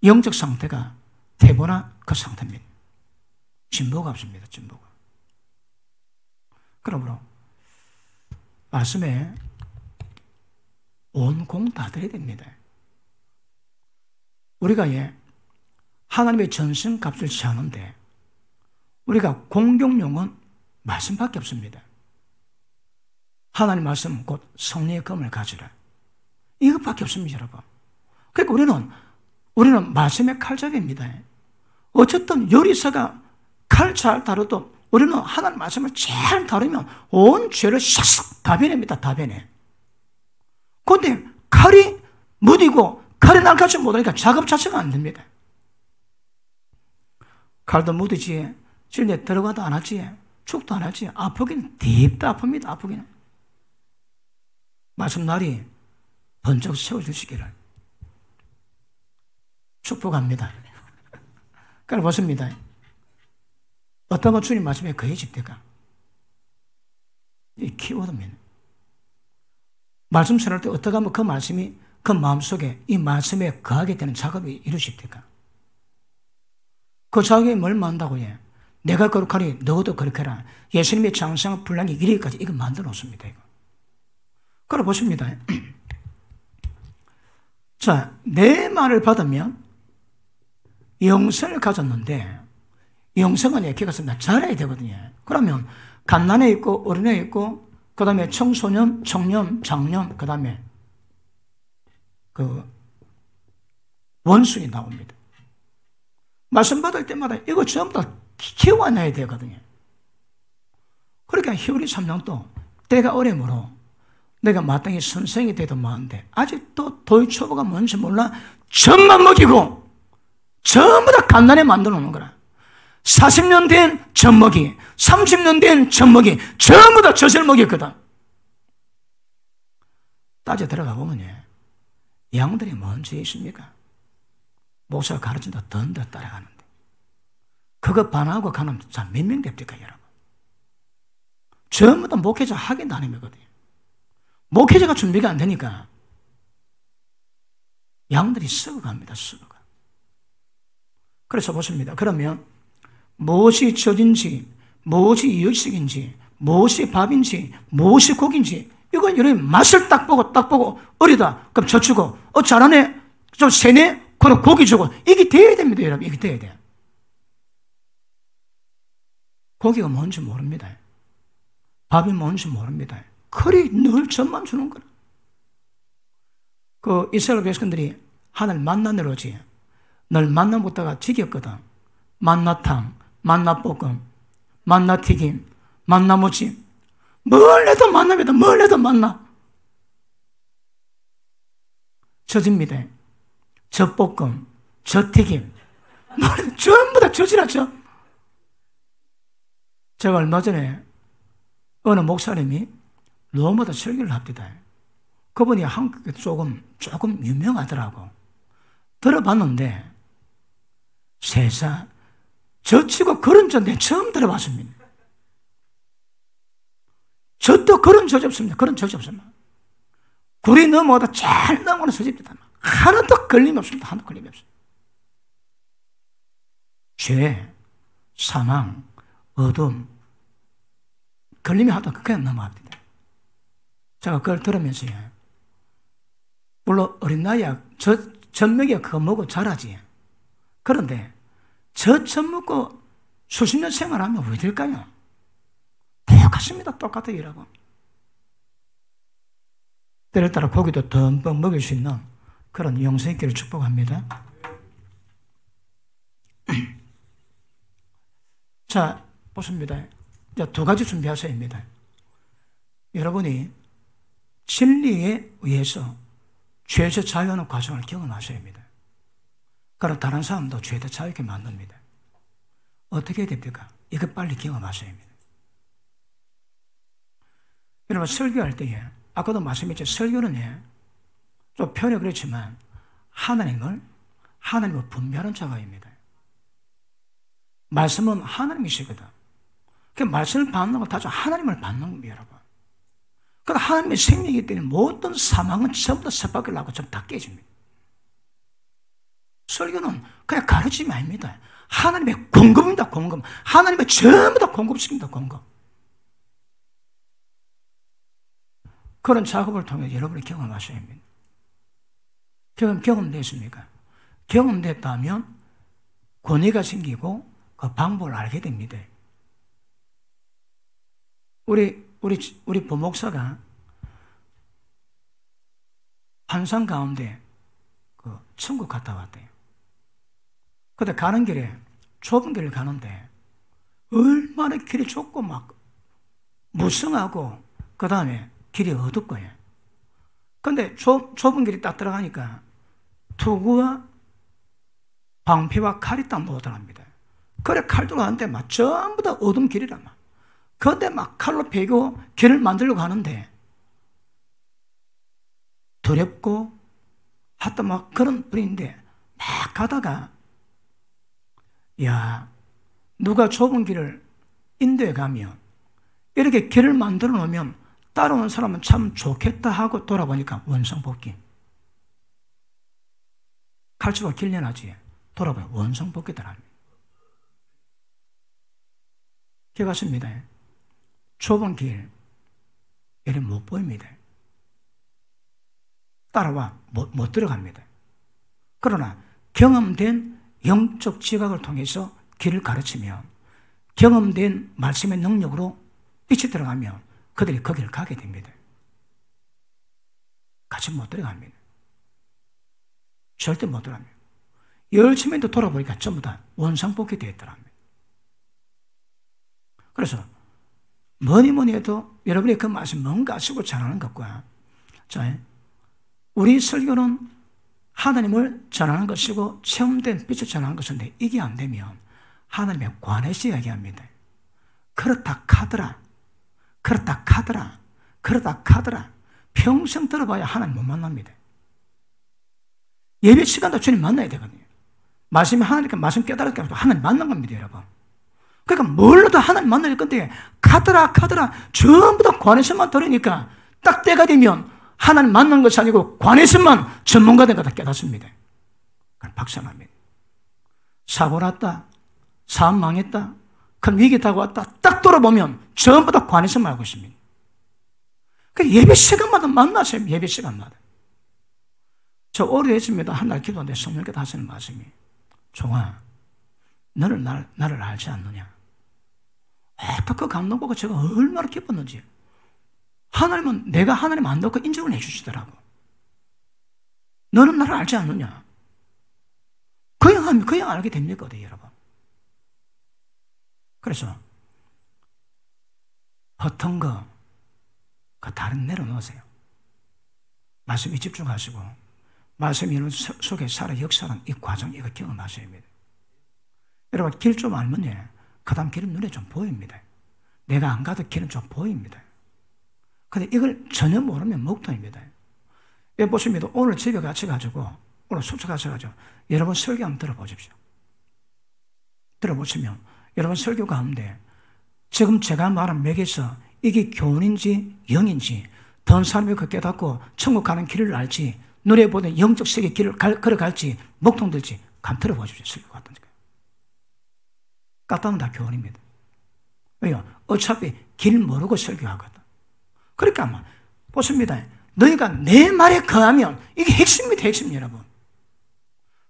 Speaker 1: 영적 상태가 태보나 그 상태입니다. 진보가 없습니다. 진보가. 그러므로 말씀에 온 공 다 드려야 됩니다. 우리가 하나님의 전승값을 취하는데 우리가 공격용은 말씀밖에 없습니다. 하나님 말씀 곧 성령의 검을 가지라. 이것밖에 없습니다, 여러분. 그러니까 우리는 말씀의 칼잡이입니다. 어쨌든 요리사가 칼 잘 다뤄도 우리는 하나님 말씀을 잘 다루면 온 죄를 싹싹 다 베냅니다. 다 베내. 그런데 칼이 무디고 칼이 날카지 못하니까 작업 자체가 안 됩니다. 칼도 무디지, 실내 들어가도 안 하지, 죽도 안 하지, 아프기는 딥다 아픕니다. 아프기는. 말씀 날이 번쩍 세워주시기를 축복합니다. 그래 보십니다. 어떤 건 주님 말씀에 거의 집대가 이 키워드입니다. 말씀 전할 때 어떻게 하면 그 말씀이 그 마음속에 이 말씀에 거하게 되는 작업이 이루어집니까? 그 작업이 뭘 만든다고 해? 내가 거룩하니 너도 거룩해라. 예수님의 장상 분량이 이르기까지 이거 만들어 놓습니다. 이거. 그래 보십니다. 자, 내 말을 받으면 영생을 가졌는데 영생은 이렇게 가서 자라야 되거든요. 그러면 갓난에 있고 어린애에 있고 그 다음에 청소년, 청년, 장년, 그 다음에 그 원숭이 나옵니다. 말씀 받을 때마다 이거 전부 다 키워놔야 되거든요. 그러니까 희우리 3년도 때가 어려므로 내가 마땅히 선생이 돼도 많은데 아직도 도의초보가 뭔지 몰라 젖만 먹이고 전부 다 갓난에 만들어 놓는 거라. 40년 된 젖먹이, 30년 된 젖먹이 전부 다 젖을 먹였거든. 따져 들어가 보면 양들이 뭔지 있습니까? 목사가 가르친다 던져 따라가는데 그거 반하고 가는 몇 명 됩니까 여러분? 전부 다 목회자 하긴 다니거든요. 목회자가 준비가 안 되니까 양들이 썩어갑니다. 썩어가. 그래서 보십니다. 그러면 무엇이 젖인지, 무엇이 이유식인지, 무엇이 밥인지, 무엇이 고기인지 이건 여러분 맛을 딱 보고 어리다 그럼 젖주고 잘하네 좀 세네 그럼 고기 주고 이게 돼야 됩니다. 여러분 이게 돼야 돼요. 고기가 뭔지 모릅니다. 밥이 뭔지 모릅니다. 그리 늘 젖만 주는 거라. 그 이스라엘 백성들이 하나님 만나 내려오지. 늘 만나 먹다가 지겹거든. 만나탕, 만나볶음, 만나튀김, 만나무침. 뭘 해도 만납니다. 뭘 해도 만나. 젖입니다. 젖볶음, 젖튀김. 전부 다 젖이라 젖. 제가 얼마 전에 어느 목사님이 로마도 설교를 합니다. 그분이 한국에 조금 유명하더라고. 들어봤는데 세상 젖치고 그런 젖 내가 처음 들어봤습니다. 젖도 그런 젖이 없습니다. 그런 젖이 없습니다. 굴이 넘어가다 잘 넘어가는 젖입니다. 하나도 걸림이 없습니다. 하나도 걸림이 없습니다. 죄, 사망, 어둠 걸림이 하다 그냥 넘어갑니다. 제가 그걸 들으면서 물론 어린 나이야 젖먹이가 그거 먹고 자라지. 그런데 젖 먹고 수십 년 생활하면 왜 될까요? 똑같습니다. 똑같아요. 여러분. 때를 따라 고기도 듬뿍 먹일 수 있는 그런 영생의 길을 축복합니다. 자, 보십니다. 이제 두 가지 준비하셔야합니다. 여러분이 진리에 의해서 죄에서 자유하는 과정을 경험하셔야 합니다. 그럼 다른 사람도 죄에서 자유하게 만듭니다. 어떻게 해야 됩니까? 이거 빨리 경험하셔야 합니다. 여러분, 설교할 때에, 아까도 말씀했죠. 설교는 좀 표현이 그렇지만, 하나님을 분별하는 작업입니다. 말씀은 하나님이시거든. 그 말씀을 받는 건 다 하나님을 받는 겁니다, 여러분. 그러니까 하나님의 생명이기 때문에 모든 사망은 전부 다 섭박을 하고 전부 다 깨집니다. 설교는 그냥 가르침이 아닙니다. 하나님의 공급입니다, 공급. 하나님의 전부 다 공급시킵니다, 공급. 그런 작업을 통해 여러분이 경험하셔야 합니다. 경험됐습니까? 경험됐다면 권위가 생기고 그 방법을 알게 됩니다. 우리 부목사가 환상 가운데 그 천국 갔다 왔대요. 근데 가는 길에 좁은 길을 가는데 얼마나 길이 좁고 막 무성하고 그 다음에 길이 어둡고요. 근데 좁은 길이 딱 들어가니까 투구와 방패와 칼이 딱 나오더랍니다. 그래 칼 들어가는데 막 전부 다 어두운 길이라 막. 그런데 막 칼로 베고 길을 만들려고 하는데 두렵고 하여튼 막 그런 분인데 막 가다가 야, 누가 좁은 길을 인도에 가면 이렇게 길을 만들어 놓으면 따라오는 사람은 참 좋겠다 하고 돌아보니까 원성복귀. 칼치가 길려나지 돌아보면 원성복귀더랍니다. 기억하십니다. 좁은 길 이래 못 보입니다. 따라와 못 들어갑니다. 그러나 경험된 영적 지각을 통해서 길을 가르치면 경험된 말씀의 능력으로 빛이 들어가면 그들이 거기를 가게 됩니다. 같이 못 들어갑니다. 절대 못 들어갑니다. 열심히 돌아보니까 전부 다 원상복귀 되었더랍니다. 그래서 뭐니 해도 여러분이 그 말씀 뭔가 쓰고 전하는 것과 자, 우리 설교는 하나님을 전하는 것이고 체험된 빛을 전하는 것인데 이게 안 되면 하나님의 관해서 이야기합니다. 그렇다 카더라 평생 들어봐야 하나님 못 만납니다. 예배 시간도 주님 만나야 되거든요. 말씀이 하나님께 말씀 깨달았기 때문에 하나님 만난 겁니다, 여러분. 그러니까 뭘로도 하나님 만날 건데 카더라 전부 다 관해서만 들으니까 딱 때가 되면 하나님 만난 것이 아니고 관해서만 전문가 된 거 다 깨닫습니다. 그럼 박살납니다. 사고 났다, 사업 망했다, 큰 위기 다가왔다, 딱 돌아보면 전부 다 관해서만 알고 있습니다. 그러니까 예배 시간마다 만나세요. 예배 시간마다. 저 오래됐습니다. 한 날 기도하는데 성령께서 하시는 말씀이 종아, 너는 나를 알지 않느냐? 그 감동 보고 제가 얼마나 기뻤는지. 하나님은 내가 하나님 안 넣고 인정을 해주시더라고. 너는 나를 알지 않느냐? 그냥 알게 됩니까, 여러분? 그래서 허튼 거, 그 다른 내려놓으세요. 말씀에 집중하시고 말씀이 여러분 속에 살아 역사하는 이 과정, 이거 경험하셔야 합니다. 여러분 길 좀 알면 그 다음 길은 눈에 좀 보입니다. 내가 안 가도 길은 좀 보입니다. 근데 이걸 전혀 모르면 목통입니다. 여기 보십니다. 오늘 집에 가셔가지고 오늘 숙소 가셔가지고 여러분 설교 한번 들어보십시오. 들어보시면 여러분 설교 가운데 지금 제가 말한 맥에서 이게 교훈인지 영인지 던 사람이 그 깨닫고 천국 가는 길을 알지 눈에 보는 영적 세계 길을 걸어갈지 목통들지 감 들어보십시오. 설교 같은 거. 까딱은 다 교훈입니다. 왜요? 어차피 길 모르고 설교하거든. 그러니까 아마 보십니다. 너희가 내 말에 거하면 이게 핵심입니다. 핵심 여러분.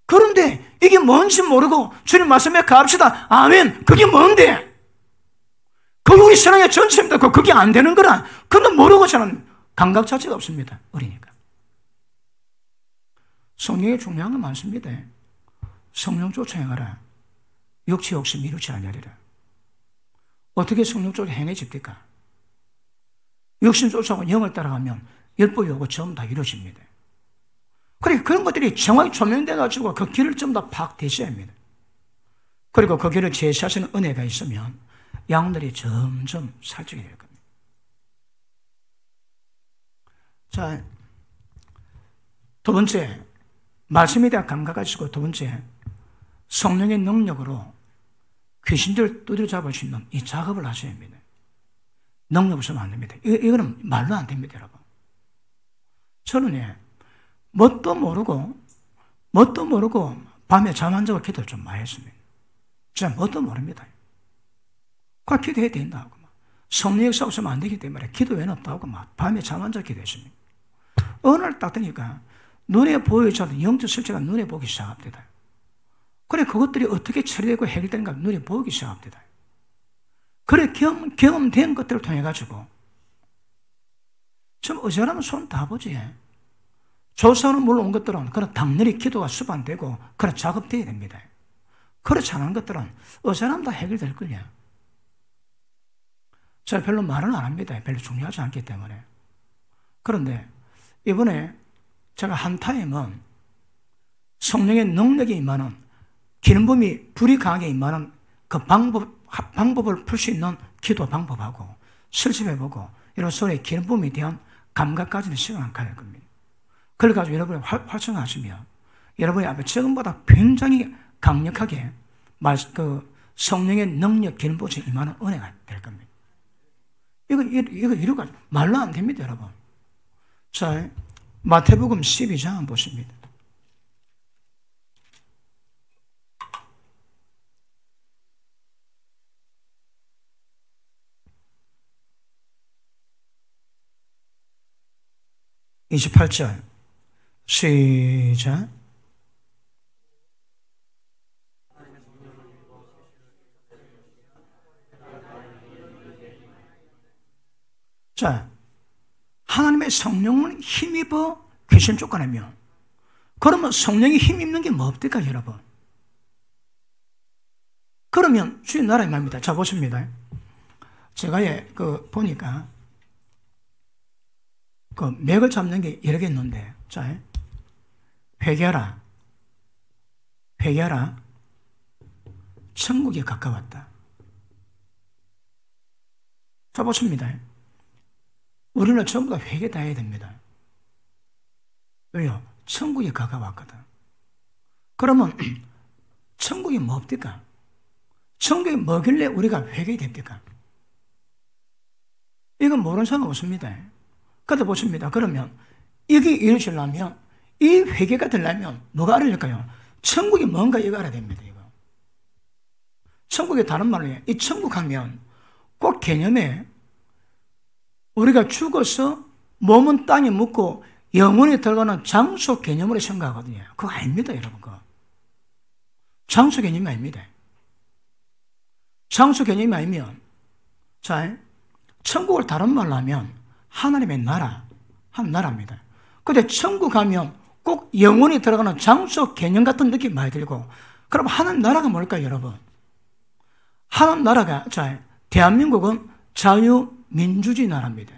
Speaker 1: 그런데 이게 뭔지 모르고 주님 말씀에 거합시다. 아멘. 그게 뭔데? 그게 우리 신앙의 전체입니다. 그게 안 되는 거라. 그건 모르고 저는 감각 자체가 없습니다. 어리니까. 성령에 중요한 건 많습니다. 성령 쫓아 행하라. 육체 욕심 이루지 아니하리라. 어떻게 성령 쫓아 행해집니까? 육신 쫓아오고 영을 따라가면 열보 요구 전부 다 이루어집니다. 그러니까 그런 것들이 정확히 조명돼가지고 그 길을 전부 다 파악되셔야 합니다. 그리고 그 길을 제시하시는 은혜가 있으면 양들이 점점 살찌게 될 겁니다. 자, 두 번째, 말씀에 대한 감각 가지고 두 번째, 성령의 능력으로 귀신들을 두드려잡을 수 있는 이 작업을 하셔야 합니다. 능력 없으면 안 됩니다. 이거는 말로 안 됩니다, 여러분. 저는 뭣도 모르고 밤에 잠 안 자고 기도를 좀 많이 했습니다. 진짜 뭣도 모릅니다. 그걸 기도해야 된다고. 성령 역사 없으면 안 되기 때문에 기도 외에는 없다고 밤에 잠 안 자고 기도했습니다. 어느 날 딱 되니까 눈에 보이지 않는 영적 실체가 눈에 보기 시작합니다. 그래, 그것들이 어떻게 처리되고 해결되는가 눈에 보이기 시작합니다. 그래, 경험된 것들을 통해가지고, 좀 어지간하면 손 다 보지. 조사하는 물론 것들은 그런 당연히 기도가 수반되고, 그런 작업되어야 됩니다. 그렇지 않은 것들은 어지간하면 다 해결될 거야. 제가 별로 말은 안 합니다. 별로 중요하지 않기 때문에. 그런데, 이번에 제가 한 타임은 성령의 능력이 임하는 기름붐이 불이 강하게 임하는 그 방법을 풀 수 있는 기도 방법하고 실습해보고 이런 소리의 기름붐에 대한 감각까지는 시간을 가질 겁니다. 그걸 가지고 여러분이 활성화하시면 여러분이 앞에 지금보다 굉장히 강력하게 그 성령의 능력 기름붐이 임하는 은혜가 될 겁니다. 이거 이루가 말로 안 됩니다, 여러분. 자, 마태복음 12장 보십니다. (28절) 시작. 자, 하나님의 성령을 힘입어 귀신 쫓아내면, 그러면 성령이 힘입는 게 뭐 없을까, 여러분? 그러면 주의 나라의 말입니다. 자, 보십니다. 제가 보니까 그 맥을 잡는 게 여러 개 있는데, 자, 회개하라, 천국에 가까웠다. 자, 보십니다. 우리는 전부 다 회개 다 해야 됩니다. 왜요? 천국에 가까웠거든. 그러면 천국이 뭐 없을까? 천국이 뭐길래 우리가 회개됩니까? 이건 모르는 사람 없습니다. 그런데 보십니다. 그러면 이게 이루어지려면, 이 회개가 되려면 뭐가 알아야 될까요? 천국이 뭔가 이거 알아야 됩니다. 이거. 천국이 다른 말로 이 천국 하면 꼭 개념에 우리가 죽어서 몸은 땅에 묻고 영혼이 들어가는 장소 개념으로 생각하거든요. 그거 아닙니다, 여러분. 그거. 장소 개념이 아닙니다. 장소 개념이 아니면, 자, 천국을 다른 말로 하면 하나님의 나라, 한 나라입니다. 근데 천국 가면 꼭 영혼이 들어가는 장소 개념 같은 느낌이 많이 들고, 그럼 하나님 나라가 뭘까요, 여러분? 하나님 나라가, 자, 대한민국은 자유민주주의 나라입니다.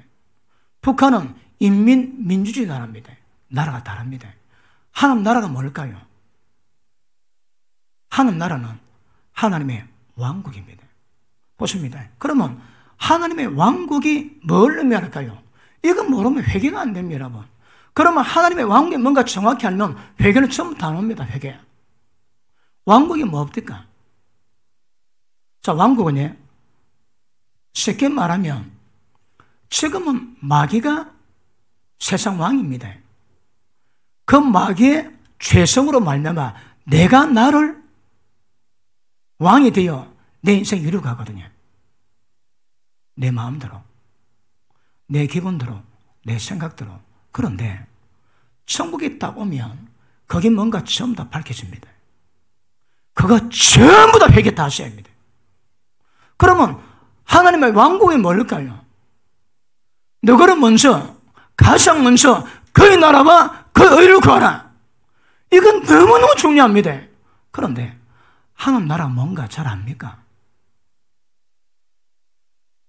Speaker 1: 북한은 인민민주주의 나라입니다. 나라가 다릅니다. 하나님 나라가 뭘까요? 하나님 나라는 하나님의 왕국입니다. 보십니다. 그러면 하나님의 왕국이 뭘 의미할까요? 이건 모르면 회개가 안 됩니다, 여러분. 그러면 하나님의 왕국이 뭔가 정확히 알면 회개는 전부 다 나옵니다, 회개. 왕국이 뭐 없을까? 자, 왕국은 쉽게 말하면 지금은 마귀가 세상 왕입니다. 그 마귀의 죄성으로 말미암아 내가 나를 왕이 되어 내 인생 이루어가거든요. 내 마음대로, 내 기분대로, 내 생각대로. 그런데 천국에 딱 오면 거기 뭔가 전부 다 밝혀집니다. 그거 전부 다 회개 다 하셔야 합니다. 그러면 하나님의 왕국이 뭘까요? 너희는 먼저, 가장 먼저 그의 나라와 그의 의를 구하라. 이건 너무너무 중요합니다. 그런데 하나님 나라 뭔가 잘 압니까?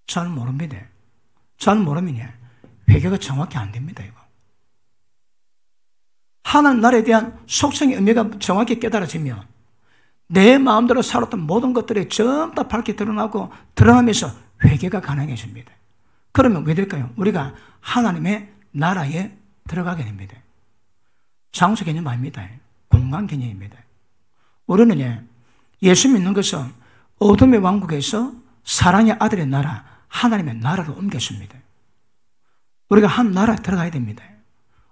Speaker 1: 잘 모릅니다. 잘 모르면 회개가 정확히 안 됩니다. 이거. 하나님 나라에 대한 속성의 의미가 정확히 깨달아지면 내 마음대로 살았던 모든 것들이 전부 다 밝게 드러나고 드러나면서 회개가 가능해집니다. 그러면 왜 될까요? 우리가 하나님의 나라에 들어가게 됩니다. 장소 개념 아닙니다. 공간 개념입니다. 우리는 예수 믿는 것은 어둠의 왕국에서 사랑의 아들의 나라, 하나님의 나라로 옮겼습니다. 우리가 한 나라에 들어가야 됩니다.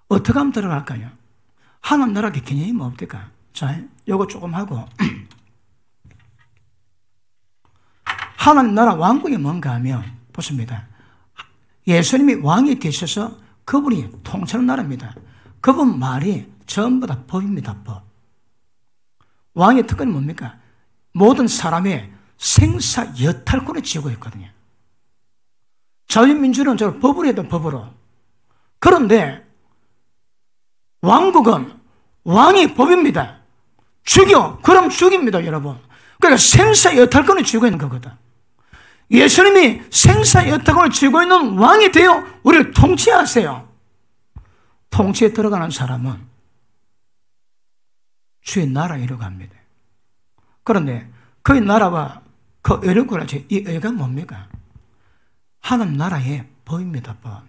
Speaker 1: 어떻게 하면 들어갈까요? 하나님 나라의 개념이 뭡니까? 자, 요거 조금 하고 하나님 나라 왕국이 뭔가 하면 보십니다. 예수님이 왕이 계셔서 그분이 통치하는 나라입니다. 그분 말이 전부 다 법입니다. 법. 왕의 특권이 뭡니까? 모든 사람의 생사 여탈권을 쥐고 있거든요. 자유민주는 저 법으로 해도 법으로. 그런데 왕국은 왕이 법입니다. 죽여. 그럼 죽입니다, 여러분. 그러니까 생사 여탈권을 쥐고 있는 거거든. 예수님이 생사 여탈권을 쥐고 있는 왕이 되어 우리를 통치하세요. 통치에 들어가는 사람은 주의 나라에 이뤄갑니다. 그런데 그의 나라와 그 의를 구하지, 이 의가 뭡니까? 하나님 나라의 법입니다. 법.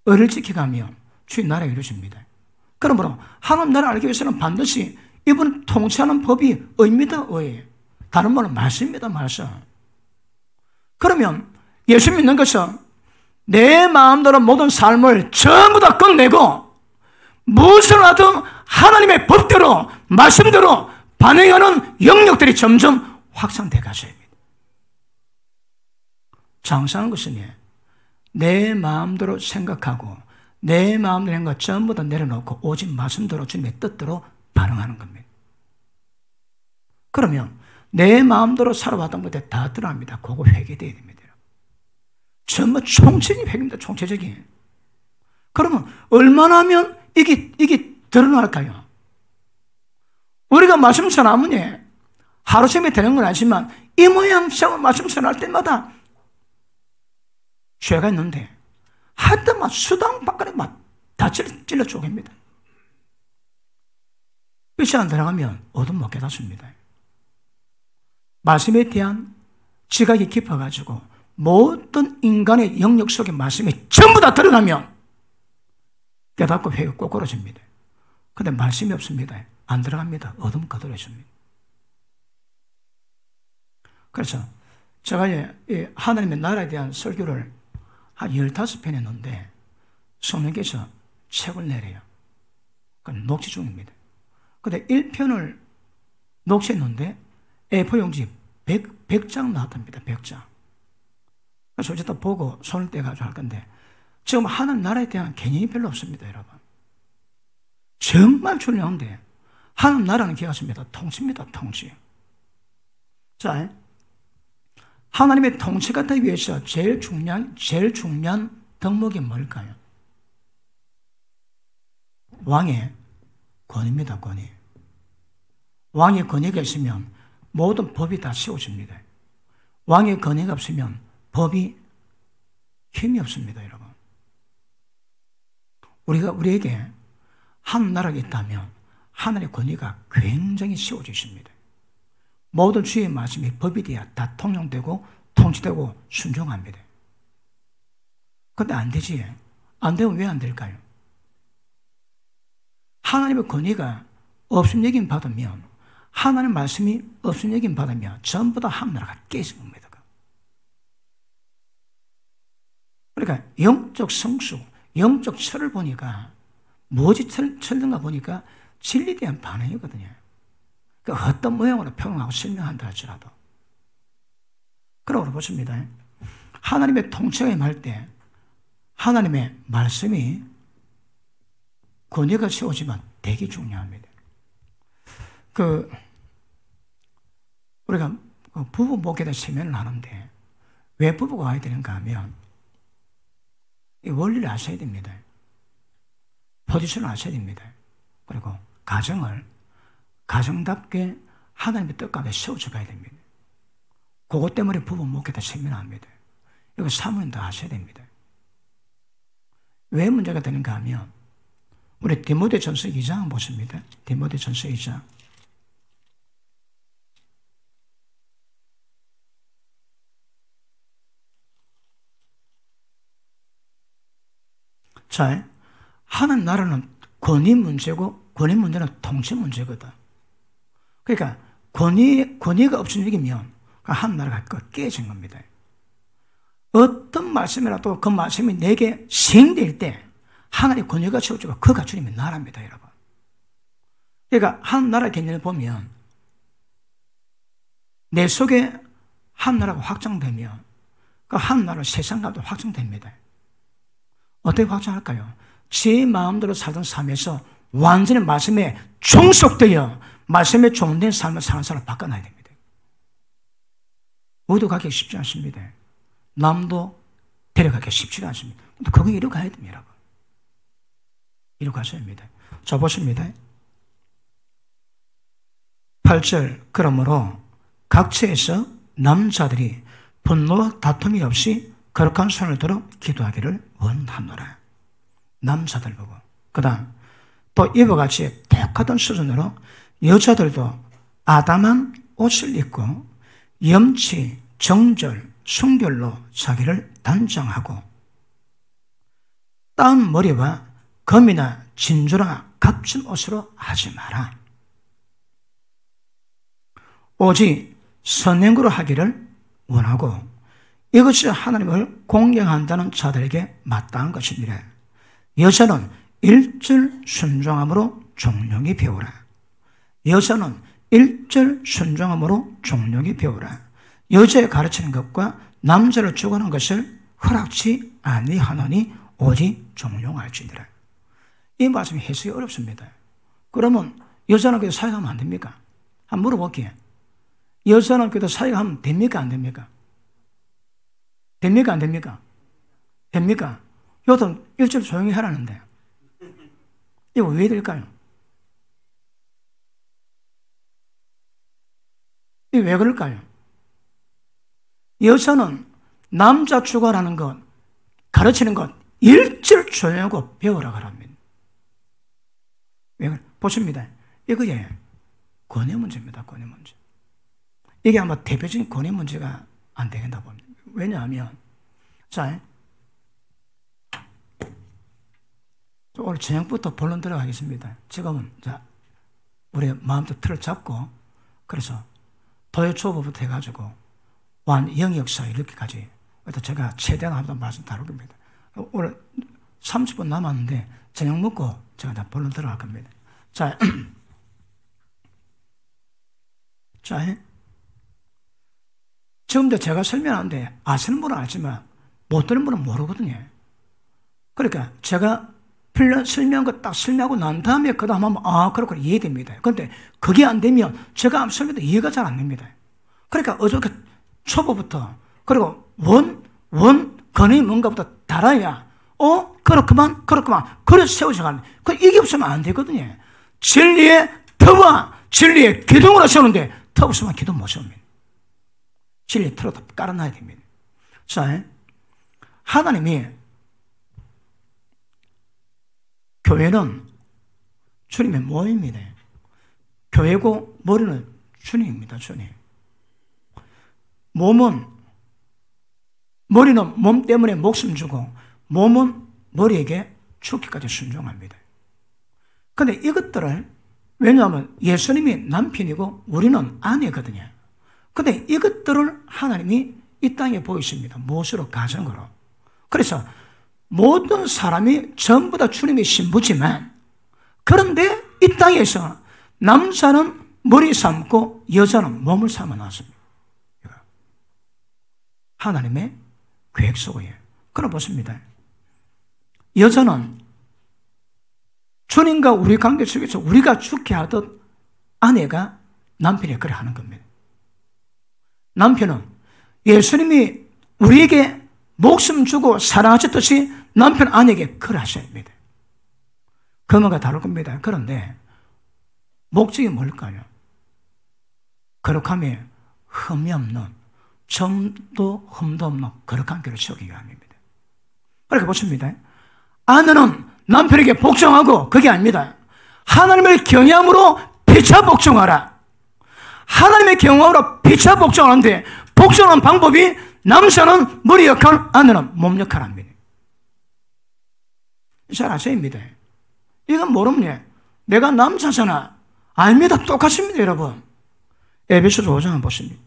Speaker 1: 의를 지켜가면 주의 나라에 이루어집니다. 그러므로 하나님 나라를 알기 위해서는 반드시 이분 통치하는 법이 의입니다. 의. 다른 말로 말씀입니다. 말씀. 그러면 예수 믿는 것은 내 마음대로 모든 삶을 전부 다 끝내고 무엇을 하든 하나님의 법대로 말씀대로 반응하는 영역들이 점점 확산돼 가셔야 합니다. 장사하는 것은 내 마음대로 생각하고 내 마음대로 한 것 전부 다 내려놓고 오직 말씀대로 주님의 뜻대로 반응하는 겁니다. 그러면 내 마음대로 살아왔던 것에 다 드러납니다. 그거 회개되어야 됩니다. 전부 총체적인 회개입니다. 총체적인. 그러면 얼마나 하면 이게 드러날까요? 우리가 말씀 전하면 하루쯤에 되는 건 아니지만 이 모양 저양 말씀 전할 때마다 죄가 있는데 할 때만 수당 밖에 다 찔러 쪼갭니다. 빛이 안 들어가면 어둠 못 깨닫습니다. 말씀에 대한 지각이 깊어가지고 모든 인간의 영역 속에 말씀이 전부 다 들어가면 깨닫고 회가 꼬꾸라집니다. 그런데 말씀이 없습니다. 안 들어갑니다. 어둠 거들어집니다. 그래서 제가 하나님의 나라에 대한 설교를 한 15편 했는데 성령께서 책을 내려요. 그러니까 녹취 중입니다. 근데 1편을 녹취했는데 A4 용지 100장 나왔답니다. 100장. 그래서 어쨌든 보고 손을 떼가지고 할 건데 지금 하나님 나라에 대한 개념이 별로 없습니다. 여러분. 정말 중요한데 하나님 나라는 기가십니다. 통치입니다. 통치. 자, 하나님의 통치가 되기 위해서 제일 중요한 덕목이 뭘까요? 왕의 권위입니다. 권위. 왕의 권위가 있으면 모든 법이 다 세워집니다. 왕의 권위가 없으면 법이 힘이 없습니다. 여러분. 우리에게 한 나라가 있다면 하나님의 권위가 굉장히 세워져 있습니다. 모든 주의 말씀이 법이 되어 다 통용되고 통치되고 순종합니다. 그런데 안 되지. 안 되면 왜 안 될까요? 하나님의 권위가 없음 여김 받으면 하나님의 말씀이 없음 여김 받으면 전부 다 한 나라가 깨진 겁니다. 그러니까 영적 성수, 영적 철을 보니까 무엇이 철든가 보니까 진리에 대한 반응이거든요. 그러니까 어떤 모양으로 표현하고 설명한다 할지라도. 그러고 보십니다. 하나님의 통치가 임할 때 하나님의 말씀이 권위가 세워지면 되게 중요합니다. 우리가 부부 목회자 세면을 하는데 왜 부부가 와야 되는가 하면 이 원리를 아셔야 됩니다. 포지션을 아셔야 됩니다. 그리고 가정을 가정답게 하나님의 뜻 가운데 세워져 가야 됩니다. 그것 때문에 부부 목회자 세미나 합니다. 이거 사모님도 아셔야 됩니다. 왜 문제가 되는가 하면 우리 디모데전서 2장 보십니다. 디모데전서 2장. 자, 하나님 나라는 권위 문제고 권위 문제는 통치 문제거든. 그러니까 권위가 없으면 하나님 나라가 깨진 겁니다. 어떤 말씀이라도 그 말씀이 내게 시행될 때 하나님의 권위가 채워지고 그가 주님의 나라입니다, 여러분. 그러니까 하나님 나라 개념을 보면 내 속에 하나님 나라가 확장되면 그 하나님 나라 세상 가운데 확장됩니다. 어떻게 확장할까요? 제 마음대로 살던 삶에서 완전히 말씀에 종속되어 말씀에 종된 삶을 사는 사람을 바꿔놔야 됩니다. 어디도 가기 쉽지 않습니다. 남도 데려가기 쉽지가 않습니다. 근데 그거 이뤄가야 됩니다, 여러분. 이뤄가셔야 합니다. 자, 보십니다. 8절, 그러므로 각처에서 남자들이 분노와 다툼이 없이 거룩한 손을 들어 기도하기를 원하노라. 남자들 보고. 그 다음, 또 이와 같이 똑같은 수준으로 여자들도 아담한 옷을 입고 염치, 정절, 순결로 자기를 단정하고 따은 머리와 검이나 진주나 값진 옷으로 하지 마라. 오직 선행으로 하기를 원하고 이것이 하나님을 공경한다는 자들에게 마땅한 것이니라. 여자는 일절 순종함으로 종용히 배우라. 여자는 일절 순종함으로 종용히 배우라. 여자의 가르치는 것과 남자를 주관하는 것을 허락치 아니하노니 오직 종용할지니라. 이 말씀이 해석이 어렵습니다. 그러면 여자는 그래도 사역하면 안 됩니까? 한번 물어볼게요. 여자는 그래도 사역하면 됩니까? 안 됩니까? 됩니까? 안 됩니까? 됩니까? 여자는 일절 조용히 하라는데 이거 왜 될까요? 이게 왜 그럴까요? 여자는 남자 주관하는 것, 가르치는 것 일절 조용하고 배우라고 합니다. 왜 그래? 보십니다. 이거에 권위 문제입니다. 권위 문제. 이게 아마 대표적인 권위 문제가 안 되겠다 봅니다. 왜냐하면 자, 오늘 저녁부터 본론 들어가겠습니다. 지금은 자, 우리 마음도 틀을 잡고 그래서 도요 초보부터 해가지고 완 영역사 이렇게까지 제가 최대한 한번 말씀 다룰 겁니다. 오늘 30분 남았는데 저녁 먹고 제가 다 본론 들어갈 겁니다. 자, 자, 지금도 제가 설명하는데 아시는 분은 알지만 못 들은 분은 모르거든요. 그러니까 제가 설명한 거 딱 설명하고 난 다음에 그 다음 하면 그렇구나 이해됩니다. 그런데 그게 안 되면 제가 설명도 이해가 잘 안 됩니다. 그러니까 어저께 초보부터 그리고 근원이 뭔가부터 달아야 그렇구만 그래서 세워져가는 이게 없으면 안 되거든요. 진리의 터와 진리의 기둥으로 세우는데 터 없으면 기둥 못 세웁니다. 진리의 터로 깔아놔야 됩니다. 자, 하나님이 교회는 주님의 모임입니다. 교회고 머리는 주님입니다. 주님. 머리는 몸 때문에 목숨 주고 몸은 머리에게 죽기까지 순종합니다. 그런데 이것들을 왜냐하면 예수님이 남편이고 우리는 아내거든요. 그런데 이것들을 하나님이 이 땅에 보이십니다. 무엇으로? 가정으로. 그래서 모든 사람이 전부 다 주님의 신부지만 그런데 이 땅에서 남자는 머리 삼고 여자는 몸을 삼아 놨습니다. 하나님의 계획 속이에요. 그럼 보십니다. 여자는 주님과 우리 관계 속에서 우리가 죽게 하듯 아내가 남편이 그래 하는 겁니다. 남편은 예수님이 우리에게 목숨 주고 사랑하셨듯이 남편 아내에게 그래 하셔야 합니다. 그만과 다를 겁니다. 그런데 목적이 뭘까요? 거룩함에 흠이 없는 점도 흠도 없는 거룩한 교를 세우기가 합니다. 그렇게 보십니다. 아내는 남편에게 복종하고 그게 아닙니다. 하나님을 경외함으로 피차 복종하라. 하나님의 경외함으로 피차 복종하는데 복종하는 방법이 남자는 머리 역할, 아내는 몸 역할 합니다. 잘 아셔야 합니다. 이건 모르면 내가 남자잖아. 아닙니다. 똑같습니다, 여러분. 에베소서 5장 한번 보십니다.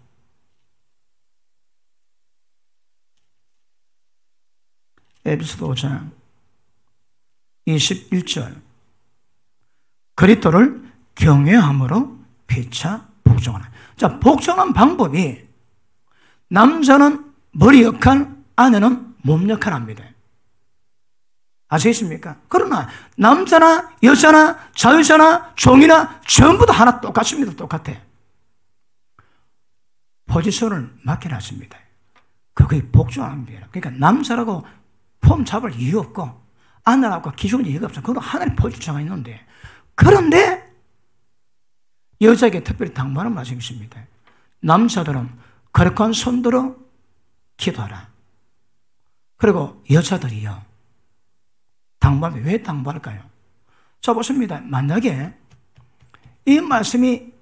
Speaker 1: 에베소서 5장 21절. 그리스도를 경외함으로 피차 복종하라. 자, 복종한 방법이 남자는 머리 역할, 아내는 몸 역할 합니다. 아시겠습니까? 그러나 남자나 여자나 자유자나 종이나 전부 다 하나 똑같습니다. 똑같아. 포지션을 맡겨놨습니다. 그게 복종합니다. 그러니까 남자라고 폼 잡을 이유 없고 아내라고 기준이 이유가 없어. 그건 하나의 포지션이 있는데, 그런데 여자에게 특별히 당부하는 말씀이 있습니다. 남자들은 거룩한 손들어 기도하라. 그리고 여자들이요, 당부하면 왜 당부할까요? 자, 보십니다. 만약에 이 말씀이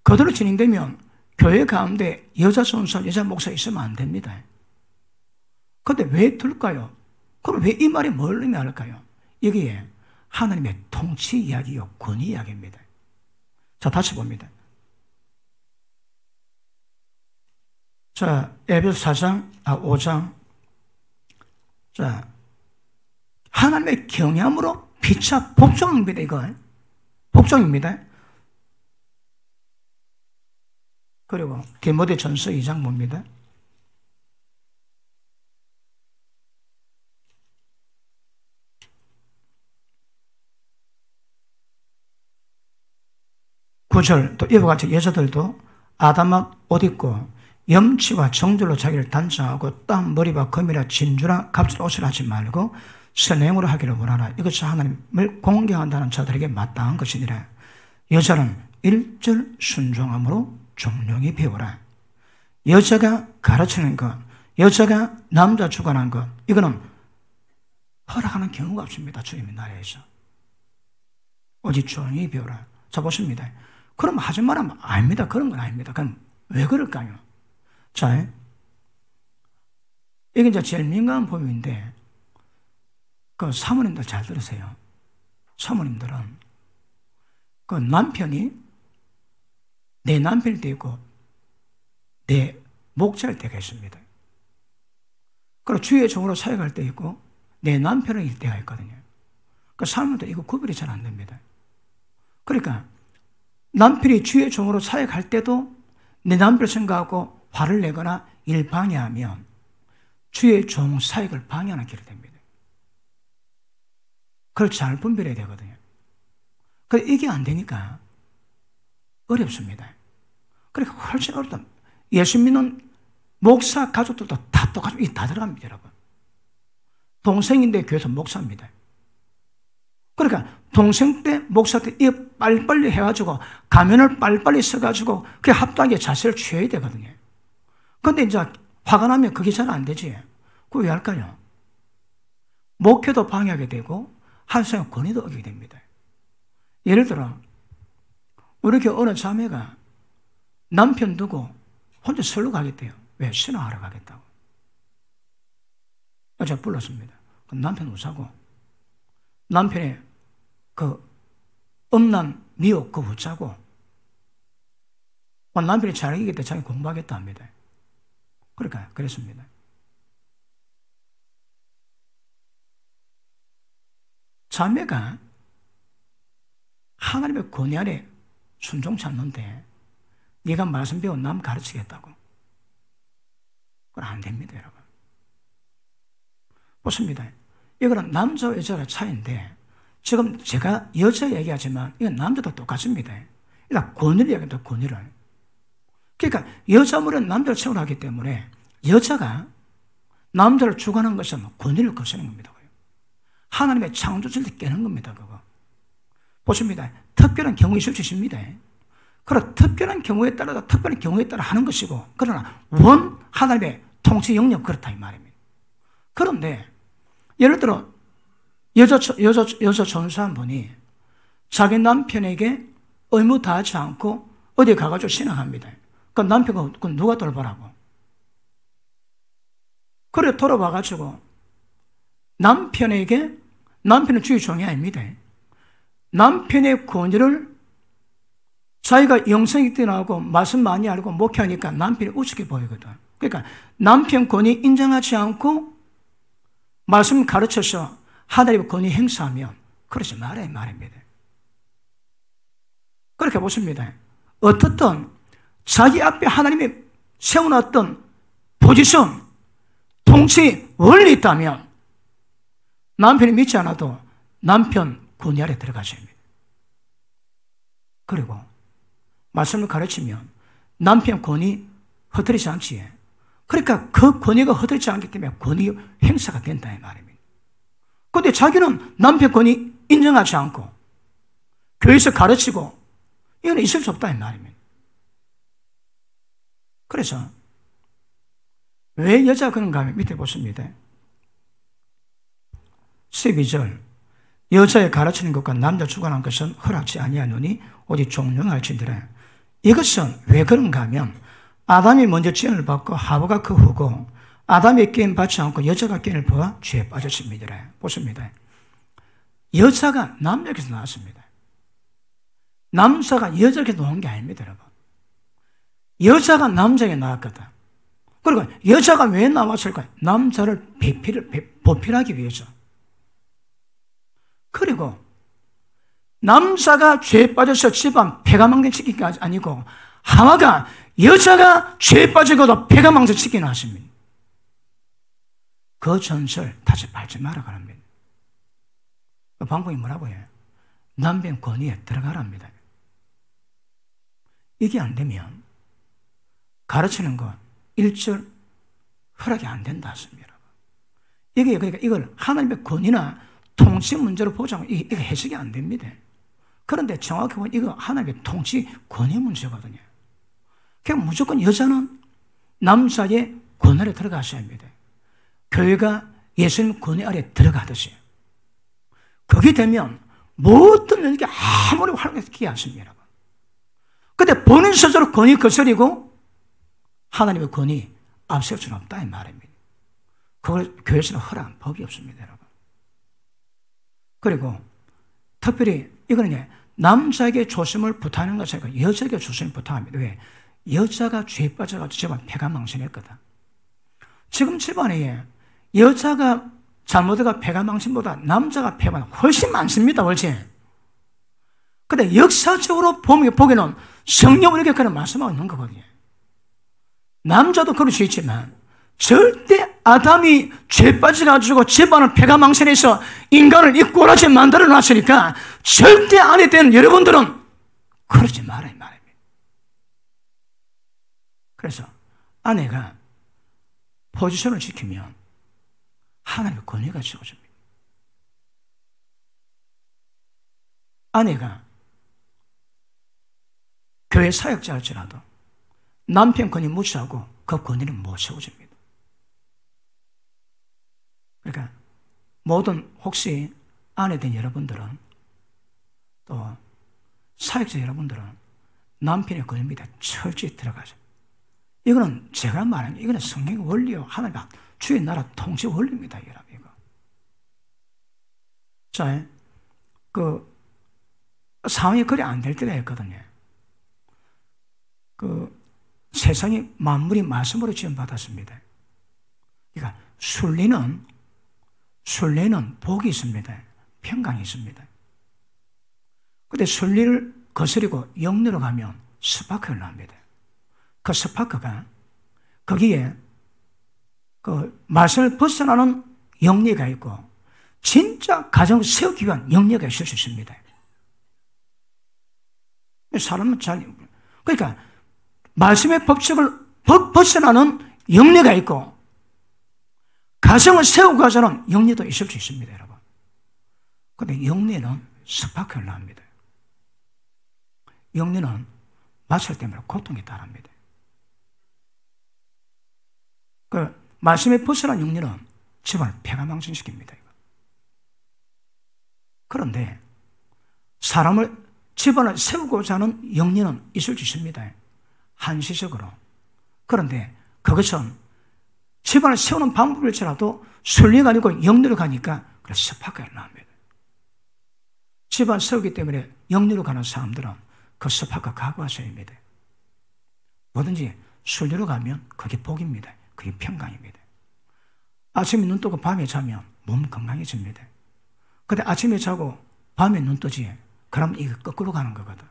Speaker 1: 그대로 진행되면 교회 가운데 여자 선서, 여자 목사 있으면 안 됩니다. 그런데 왜 들까요? 그럼 왜 이 말이 뭘 의미할까요? 여기에 하나님의 통치 이야기요, 권위 이야기입니다. 자, 다시 봅니다. 자, 에베소 5장. 자, 하나님의 경외함으로 피차 복종입니다, 이거. 복종입니다. 그리고 디모데전서 2장 봅니다. 구절, 또 이와 같이 여자들도 아담한 옷 입고 염치와 정절로 자기를 단정하고 땀, 머리와 금이라 진주라 값진 옷을 하지 말고 선행으로 하기를 원하라. 이것이 하나님을 공경한다는 자들에게 마땅한 것이니라. 여자는 일절 순종함으로 종용히 배우라. 여자가 가르치는 것, 여자가 남자 주관한 것, 이거는 허락하는 경우가 없습니다. 주님의 나라에서. 오직 종용히 배우라. 자, 보십니다. 그럼 하지 말하면 아닙니다. 그런 건 아닙니다. 그럼 왜 그럴까요? 자, 이게 이제 제일 민감한 부분인데, 그 사모님들 잘 들으세요. 사모님들은 그 남편이 내 남편일 때 있고 내 목자일 때가 있습니다. 그리고 주의 종으로 사역할 때 있고 내 남편일 때가 있거든요. 그 사모님들 이거 구별이 잘 안 됩니다. 그러니까 남편이 주의 종으로 사역할 때도 내 남편을 생각하고 화를 내거나 일 방해하면 주의 종 사역을 방해하는 길이 됩니다. 그걸 잘 분별해야 되거든요. 그래서 이게 안 되니까 어렵습니다. 그러니까 훨씬 어렵다. 예수 믿는 목사 가족들도 다 똑같이 이게 다 들어갑니다, 여러분. 동생인데 교회에서 목사입니다. 그러니까 동생 때 목사 때 이 빨리빨리 해가지고 가면을 빨리빨리 써가지고 그게 합당하게 자세를 취해야 되거든요. 그런데 이제 화가 나면 그게 잘 안 되지. 그거 왜 할까요? 목회도 방해하게 되고 한 사람 권위도 얻게 됩니다. 예를 들어 우리 교회 어느 자매가 남편 두고 혼자 설로 가겠대요. 왜? 신앙하러 가겠다고. 제가 불렀습니다. 남편 우사고 남편의 그 음란 미혹 그 붙자고 남편이 잘하겠다 자기 공부하겠다 합니다. 그러니까 그랬습니다. 자매가 하나님의 권위 아래 순종치 않는데 네가 말씀 배워 남 가르치겠다고. 그건 안 됩니다, 여러분. 보십니다. 이거는 남자와 여자의 차이인데 지금 제가 여자 얘기하지만 이건 남자도 똑같습니다. 일단 권위를 얘기합니다. 권위를. 그러니까 여자물은 남자를 채우하기 때문에 여자가 남자를 주관하는 것은 권위를 거스는 겁니다. 하나님의 창조질을 깨는 겁니다. 그거. 보십니다. 특별한 경우에 있을 수 있습니다. 그러나 특별한 경우에 따라 특별한 경우에 따라 하는 것이고 그러나 원 하나님의 통치 영역 그렇다 이 말입니다. 그런데 예를 들어 여자 전사 한 분이 자기 남편에게 의무 다하지 않고 어디 가가지고 신앙합니다. 그 남편은 누가 돌보라고? 그래 돌아와가지고 남편에게 남편은 주의 종이 아닙니다. 남편의 권위를 자기가 영성이 뛰어나고 말씀 많이 알고 목회하니까 남편이 우습게 보이거든. 그러니까 남편 권위 인정하지 않고 말씀 가르쳐서 하나님의 권위 행사하면 그러지 말아야 말입니다. 그렇게 보십니다. 어떻든 자기 앞에 하나님이 세워놨던 포지션, 통치, 원리 있다면 남편이 믿지 않아도 남편 권위 아래 들어가셔야 합니다. 그리고 말씀을 가르치면 남편 권위 흐트리지 않지. 그러니까 그 권위가 흐트리지 않기 때문에 권위 행사가 된다 이 말입니다. 그런데 자기는 남편 권위 인정하지 않고 교회에서 가르치고 이건 있을 수 없다 이 말입니다. 그래서 왜 여자가 그런가 하면 밑에 보십니다. 12절 여자의 가르치는 것과 남자 주관한 것은 허락지 아니하노니 오직 존경할지니라. 이것은 왜 그런가 하면 아담이 먼저 지연을 받고 하와가 그 후고 아담의 깨임 받지 않고 여자가 깨임을 보아 죄에 빠졌습니다. 보십니다. 여자가 남자에게서 나왔습니다. 남자가 여자에게 나온 게 아닙니다, 여러분. 여자가 남자에게 나왔거든. 그리고 여자가 왜 나왔을까요? 남자를 보필하기 위해서. 그리고 남자가 죄에 빠져서 집안 폐가 망신시킨 게 아니고 하와가 여자가 죄에 빠지고도 폐가 망신시키는 하십니다. 그 전설 다시 밟지 말아가 합니다. 그 방법이 뭐라고 해요? 남편 권위에 들어가랍니다. 이게 안 되면 가르치는 거 1절 허락이 안 된다 하십니다. 이게 그러니까 이걸 하나님의 권위나 통치 문제로 보자면 이게 해석이 안 됩니다. 그런데 정확히 보면 이거 하나님의 통치 권위 문제거든요. 그냥 무조건 여자는 남자의 권위 아래 들어가셔야 합니다. 교회가 예수님 권위 아래 들어가듯이. 그게 되면 모든 연기 아무리 활용하지 않습니다. 그런데 본인 스스로 권위 거스리고 하나님의 권위 앞세울 수는 없다 이 말입니다. 그걸 교회에서는 허락한 법이 없습니다, 여러분. 그리고 특별히 이거는 남자에게 조심을 부탁하는 것이 아니고 여자에게 조심을 부탁합니다. 왜? 여자가 죄에 빠져가지고 집안 폐가 망신했거든. 지금 집안에 여자가 잘못해가 폐가 망신보다 남자가 폐가 훨씬 많습니다, 훨씬. 근데 역사적으로 보기는 성령은 이렇게 그런 말씀하고 있는 거거든요. 남자도 그럴 수 있지만 절대 아담이 죄 빠져가지고 집안을 폐가 망신해서 인간을 이 꼬라지 만들어 놨으니까 절대 아내 되는 여러분들은 그러지 말아야 말입니다. 그래서 아내가 포지션을 지키면 하나님의 권위가 지어집니다. 아내가 교회 사역자 할지라도 남편 권위 무시하고 그 권위는 못 세워줍니다. 그러니까 모든 혹시 아내 된 여러분들은 또 사역자 여러분들은 남편의 권위 밑에 철저히 들어가죠. 이거는 제가 말하는 이거는 성경의 원리요. 하나님 주의 나라 통치 원리입니다. 이거. 자, 그 상황이 그리 안 될 때가 있거든요. 그 세상이 만물이 말씀으로 지음받았습니다. 그러니까 순리는 복이 있습니다. 평강이 있습니다. 그런데 순리를 거스리고 영리로 가면 스파크가 납니다. 그 스파크가 거기에 그 말씀을 벗어나는 영리가 있고 진짜 가정을 세우기 위한 영리가 있을 수 있습니다. 사람은 그러니까 말씀의 법칙을 벗어나는 영리가 있고 가정을 세우고 가자는 영리도 있을 수 있습니다, 여러분. 그런데 영리는 스파크를 납니다. 영리는 마찰 때문에 고통이 따릅니다. 그 말씀에 벗어난 영리는 집안을 폐가 망신시킵니다. 그런데 집안을 세우고자 하는 영리는 있을 수 있습니다. 한시적으로. 그런데 그것은 집안을 세우는 방법일지라도 순리가 아니고 영리로 가니까 스파크가 납니다. 집안 세우기 때문에 영리로 가는 사람들은 그 습학과 각오하셔야 합니다. 뭐든지 순리로 가면 그게 복입니다. 그게 평강입니다. 아침에 눈 뜨고 밤에 자면 몸 건강해집니다. 근데 아침에 자고 밤에 눈 뜨지, 그러면 이거 거꾸로 가는 거거든.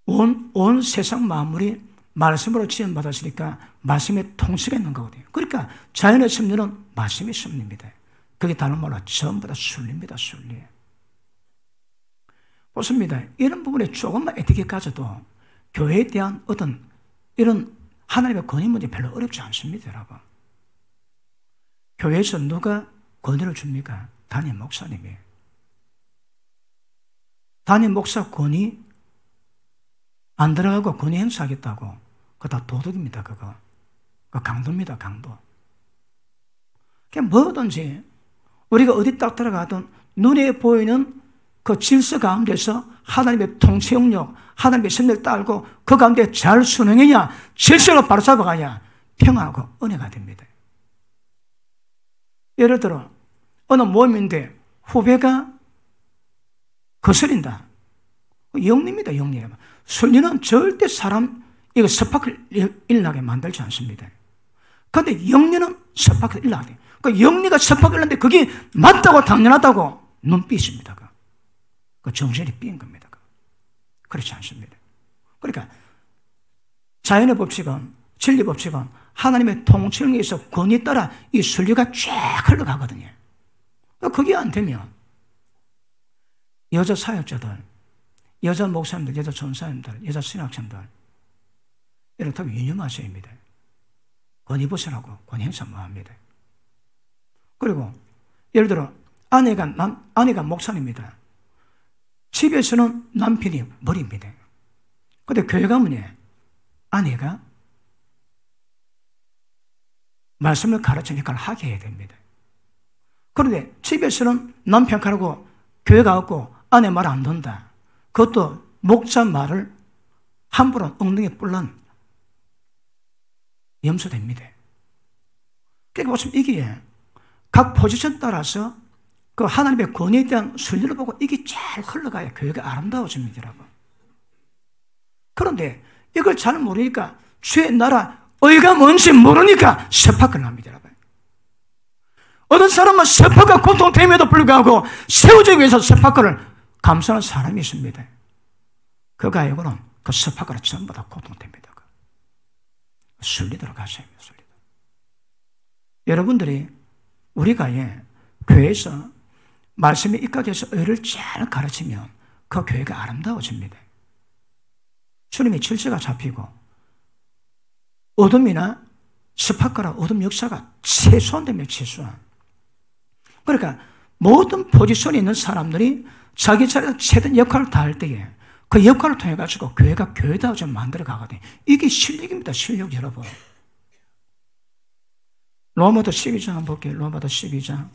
Speaker 1: 온 세상 만물이 말씀으로 지원받았으니까 말씀의 통치가 있는 거거든요. 그러니까 자연의 섭리는 말씀의 섭리입니다. 그게 다른 말로 전부 다 순리입니다. 순리. 보십니다. 이런 부분에 조금만 에티켓 가져도 교회에 대한 어떤 이런 하나님의 권위 문제 별로 어렵지 않습니다, 여러분. 교회에서 누가 권위를 줍니까? 담임 목사님이. 담임 목사 권위 안 들어가고 권위 행사하겠다고, 그거 다 도덕입니다, 그거. 그거 강도입니다, 강도. 그냥 뭐든지 우리가 어디 딱 들어가든 눈에 보이는 그 질서 가운데서 하나님의 통치 영역, 하나님의 섭리를 따르고 그 가운데 잘 순응해야 질서를 바로 잡아가야 평안하고 은혜가 됩니다. 예를 들어 어느 모임인데 후배가 거스린다. 영리입니다, 영리. 순리는 절대 사람 이거 섭학을 일어나게 만들지 않습니다. 그런데 영리는 섭학을 일어나게 돼요. 그 영리가 섭학을 일어나는데 그게 맞다고 당연하다고 눈빛입니다. 그 정신이 삐인 겁니다. 그렇지 않습니다. 그러니까 자연의 법칙은, 진리 법칙은 하나님의 통치에 의해서 권위에 따라 이 순리가 쫙 흘러가거든요. 그게 안 되면 여자 사역자들, 여자 목사님들, 여자 전사님들, 여자 신학생들 이렇다고 유념하셔야 합니다. 권위 벗어나고 권위 행사 뭐합니다. 그리고 예를 들어 아내가 목사님입니다. 집에서는 남편이 머리입니다. 그런데 교회 가면 아내가 말씀을 가르치는 역할을 하게 해야 됩니다. 그런데 집에서는 남편 가라고 교회 가고 아내 말 안 듣는다. 그것도 목자 말을 함부로 엉덩이에 뿔난 염소됩니다. 그러니까 보시면 이게 각 포지션 따라서 그 하나님의 권위에 대한 순리를 보고 이게 잘 흘러가야 교회가 아름다워집니다, 여러분. 그런데 이걸 잘 모르니까 주의 나라 의가 뭔지 모르니까 섭학을 합니다, 여러분. 어떤 사람은 섭학과 고통됨에도 불구하고 세우기 위해서 섭학을 감수하는 사람이 있습니다. 그 가역은 그 섭학으로 전부 다 고통됩니다. 순리대로 가셔야 합니다, 순리대로. 여러분들이 우리가 교회에서 말씀에 입각해서 의를 잘 가르치면 그 교회가 아름다워집니다. 주님의 질서가 잡히고 어둠이나 습학과라 어둠 역사가 최소한되면 최소한. 그러니까 모든 포지션에 있는 사람들이 자기 자리에서 최대한 역할을 다할 때에 그 역할을 통해 가지고 교회가 교회다워져 만들어 가거든요. 이게 실력입니다, 실력 여러분. 로마서 12장 한번 볼게요. 로마서 12장.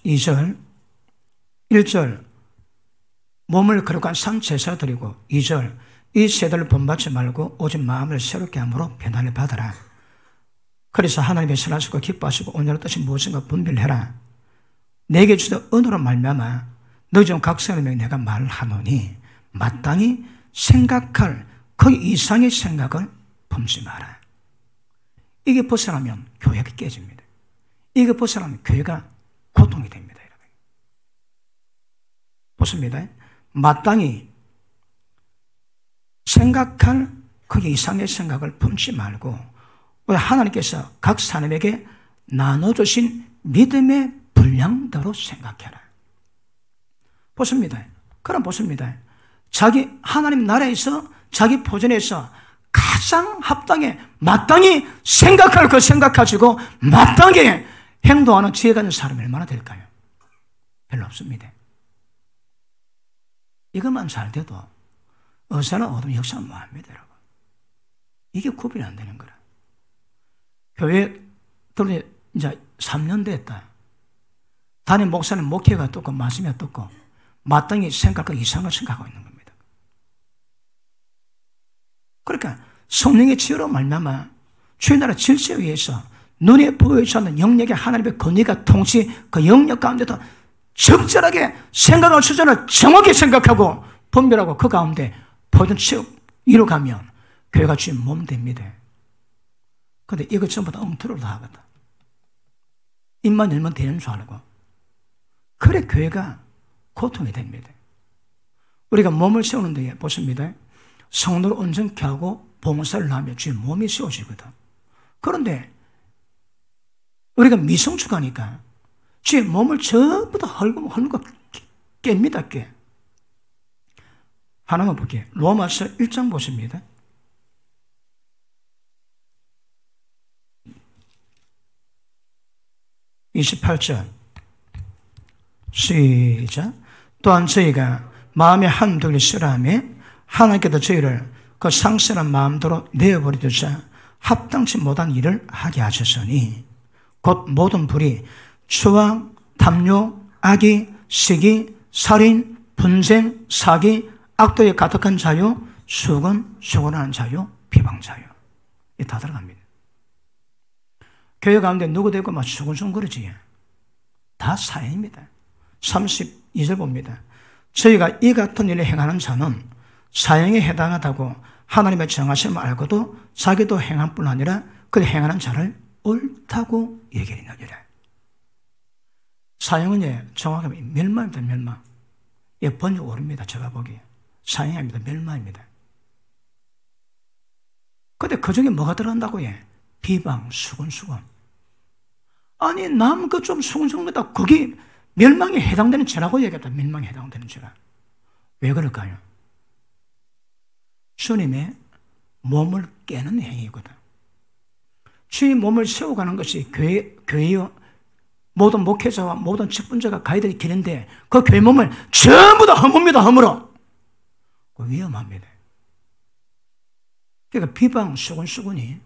Speaker 1: (2절) 1절 몸을 거룩한 산 제사 드리고 2절 이 세대를 본받지 말고 오직 마음을 새롭게 함으로 변화를 받아라. 그래서 하나님의 선하시고 기뻐하시고 온전한 뜻이 무엇인가 분별해라. 내게 주신 은혜로 말미암아 너희 중 각 사람에게 내가 말하노니 마땅히 생각할 그 이상의 생각을 품지 마라. 이게 벗어나면 교회가 깨집니다. 이게 벗어나면 교회가 고통이 됩니다. 여러분. 보십니다. 마땅히 생각할 그 이상의 생각을 품지 말고 하나님께서 각 사람에게 나눠주신 믿음의 분량대로 생각해라. 보십니다. 그럼 보십니다. 자기 하나님 나라에서 자기 포전에서 가장 합당해 마땅히 생각할 그 생각 가지고 마땅하게 행동하는 지혜 가진 사람이 얼마나 될까요? 별로 없습니다. 이것만 잘 돼도 의사는 어둠 역사는 뭐합니다, 여러분. 이게 구별이 안 되는 거라. 교회 들어온 이제 3년 됐다. 담임 목사는 목회가 어떻고 말씀이 어떻고 마땅히 생각하고 이상한 걸 생각하고 있는 겁니다. 그러니까 성령의 지혜로 말미암아 주의 나라 질서에 의해서 눈에 보이지 않는 영역의 하나님의 권위가 통치, 그 영역 가운데도 적절하게 생각하는 수준을 정확히 생각하고 분별하고 그 가운데 모든 체육 이루어가면 교회가 주의 몸 됩니다. 그런데 이것 전부 다 엉터리로 다 하거든. 입만 열면 되는 줄 알고. 그래 교회가 고통이 됩니다. 우리가 몸을 세우는 데 보십니다. 성도를 온전케 하고 봉사를 하며 주의 몸이 세워지거든. 그런데 우리가 미성숙하니까 주의 몸을 전부 다 헐고 깹니다. 깨. 하나만 볼게요. 로마서 1장 보십니다. 28절 시작. 또한 저희가 마음에 한둘이 쓰라하며 하나님께도 저희를 그 상실한 마음대로 내어버리듯이 합당치 못한 일을 하게 하셨으니 곧 모든 불의, 추악, 탐욕, 악의, 시기, 살인, 분쟁, 사기, 악도에 가득한 자유, 수군하는 자유, 비방자유. 이 다 들어갑니다. 교회 가운데 누구 되고 막 수근수근거리지. 다 사형입니다. 32절 봅니다. 저희가 이 같은 일을 행하는 자는 사형에 해당하다고 하나님의 정하심을 알고도 자기도 행한 뿐 아니라 그 행하는 자를 옳다고 얘기하느니라. 사형은 정확하게 멸망입니다. 멸망. 예, 번역 옳습니다. 제가 보기에. 사형이 아닙니다. 멸망입니다. 근데 그 중에 뭐가 들어간다고 해? 비방, 수군. 아니, 남 그 좀 수군수군하다. 그게 멸망에 해당되는 죄라고 얘기했다. 멸망에 해당되는 죄라. 왜 그럴까요? 주님의 몸을 깨는 행위거든. 주의 몸을 세워가는 것이 교회요. 모든 목회자와 모든 직분자가 가야 될 길인데 그 교회 몸을 전부 다 허뭅니다. 허물어. 위험합니다. 그러니까 비방, 수군이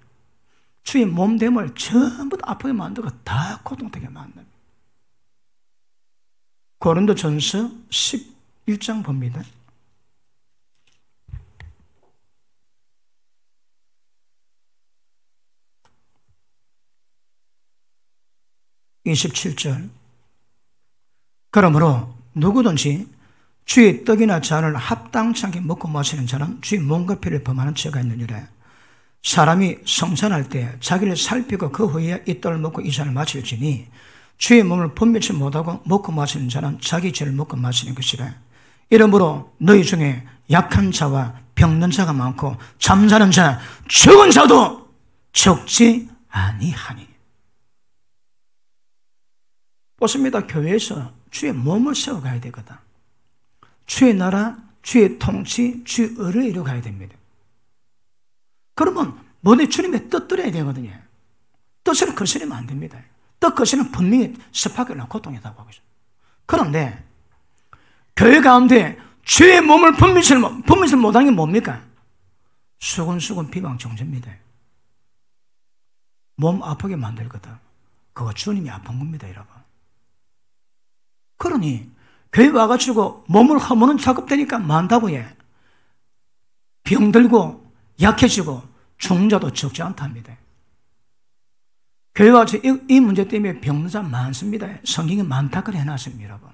Speaker 1: 주의 몸됨을 전부 다 아프게 만들고 다 고통되게 만듭니다. 고린도전서 11장 봅니다. 27절. 그러므로 누구든지 주의 떡이나 잔을 합당치 않게 먹고 마시는 자는 주의 몸과 피를 범하는 죄가 있느니라. 사람이 성찬할 때 자기를 살피고 그 후에 이 떡을 먹고 이 잔을 마실지니 주의 몸을 분별치 못하고 먹고 마시는 자는 자기 죄를 먹고 마시는 것이라. 이러므로 너희 중에 약한 자와 병든 자가 많고 잠자는 자, 죽은 자도 적지 아니하니. 보십니다. 교회에서 주의 몸을 세워가야 되거든. 주의 나라, 주의 통치, 주의 의를 이루어가야 됩니다. 그러면 모두 주님의 뜻대로 되거든요. 뜻을 거스르면 안 됩니다. 뜻 거스르면 분명히 습하게나 고통이라고 하죠. 그런데 교회 가운데 주의 몸을 분별치 못하는 게 뭡니까? 수군수군 비방 정죄입니다. 몸 아프게 만들거든. 그거 주님이 아픈 겁니다, 여러분. 그러니 교회 와가지고 몸을 허무는 작업되니까 많다고 해. 병들고 약해지고 죽는 자도 적지 않답니다. 교회 와서 이 문제 때문에 병든 자 많습니다. 성경이 많다고 해놨습니다, 여러분.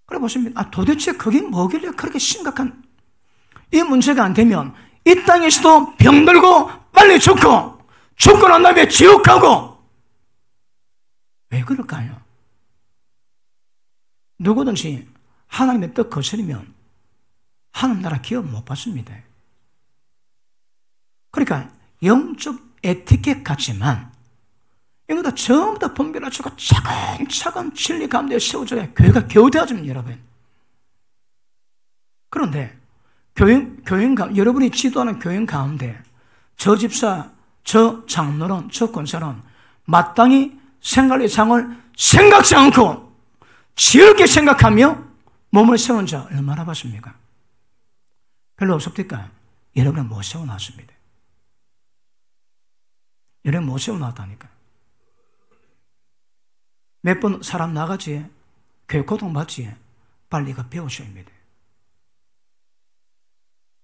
Speaker 1: 그래 보십니다. 도대체 그게 뭐길래 그렇게 심각한 이 문제가 안 되면 이 땅에서도 병들고 빨리 죽고 난 다음에 지옥 가고 왜 그럴까요? 누구든지 하나님의 뜻 거스르면 하나님 나라 기업 못 받습니다. 그러니까 영적 에티켓 같지만 이거다 전부 다 분별하시고 차근차근 진리 가운데 세워져야 교회가 겨우 되어집니다, 여러분. 그런데 여러분이 지도하는 교인 가운데 저 집사, 저 장로는, 저 권사는 마땅히 생각의 장을 생각지 않고 지을게 생각하며 몸을 세운 자 얼마나 봤습니까? 별로 없습니까? 여러분은 못 세워놨습니다. 여러분 못 세워놨다니까. 몇 번 사람 나가지, 교육 고통받지, 빨리 이거 배우셔야 합니다.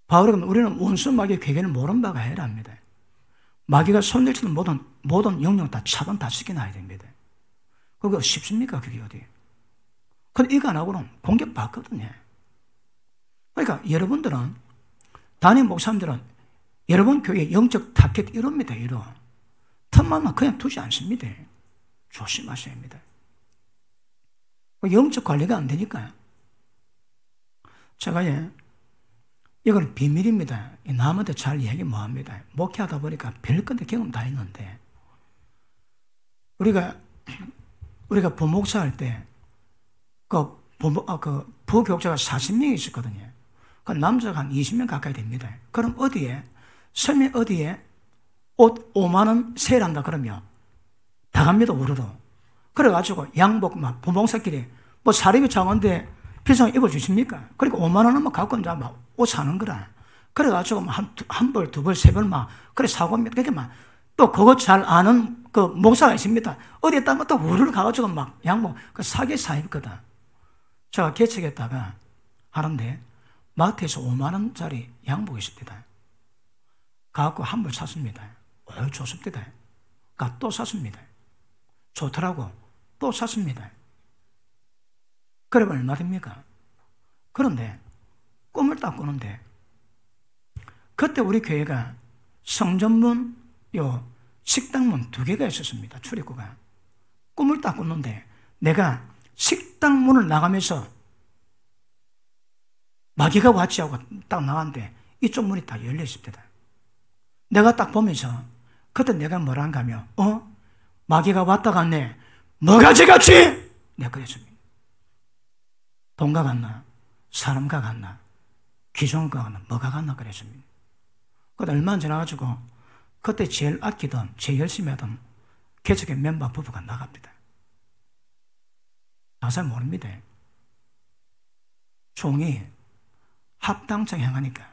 Speaker 1: 바울은 우리는 원수 마귀의 괴계를 모르는 바가 아니라 합니다. 마귀가 손질치는 모든 영역 다 차단 다 시켜놔야 됩니다. 그거 쉽습니까? 그게 어디? 근데 이거 안 하고는 공격받거든요. 그러니까 여러분들은, 담임 목사님들은 여러분 교회의 영적 타겟 이럽니다. 이러. 틈만 그냥 두지 않습니다. 조심하셔야 합니다. 영적 관리가 안 되니까요. 제가 이건 비밀입니다. 남한테 잘 얘기 못 합니다. 목회하다 보니까 별건데 경험 다 했는데, 우리가 부목사 할 때, 부교육자가 40명이 있었거든요. 그 남자가 한 20명 가까이 됩니다. 그럼 설명 어디에 옷 5만원 세일한다 그러면 다 갑니다, 우르르. 그래가지고 양복 막 부목사끼리 사립이 작은데 비상 입어주십니까? 그러니까 5만원은 갖고 이제 옷 사는 거라. 그래가지고 한 벌, 두 벌, 세 벌 그래 사고 그렇게 또 그거 잘 아는 그 목사가 있습니다. 어디에 따면 또 우르르 가가지고 양복, 사기 사입거든. 제가 개척했다가 하는데 마트에서 5만원짜리 양복이 있습니다. 가갖고 한 벌 샀습니다. 좋습니다. 또 샀습니다. 좋더라고. 또 샀습니다. 그러면 얼마 됩니까? 그런데 꿈을 딱 꾸는데, 그때 우리 교회가 성전문, 식당문 2개가 있었습니다. 출입구가. 꿈을 딱 꿨는데 내가 식당문을 나가면서 마귀가 왔지 하고 딱 나갔는데 이쪽 문이 딱 열려 있습니다. 내가 딱 보면서 그때 내가 뭐라 하면 마귀가 왔다 갔네. 뭐가 지같이? 내가 그랬습니다. 돈가 같나? 사람가 같나? 귀종가 같나? 뭐가 같나? 그랬습니다. 그때 얼마 안 지나가지고 그때 제일 아끼던, 제일 열심히 하던 개척의 멤버 부부가 나갑니다. 나잘 모릅니다. 종이 합당성 행하니까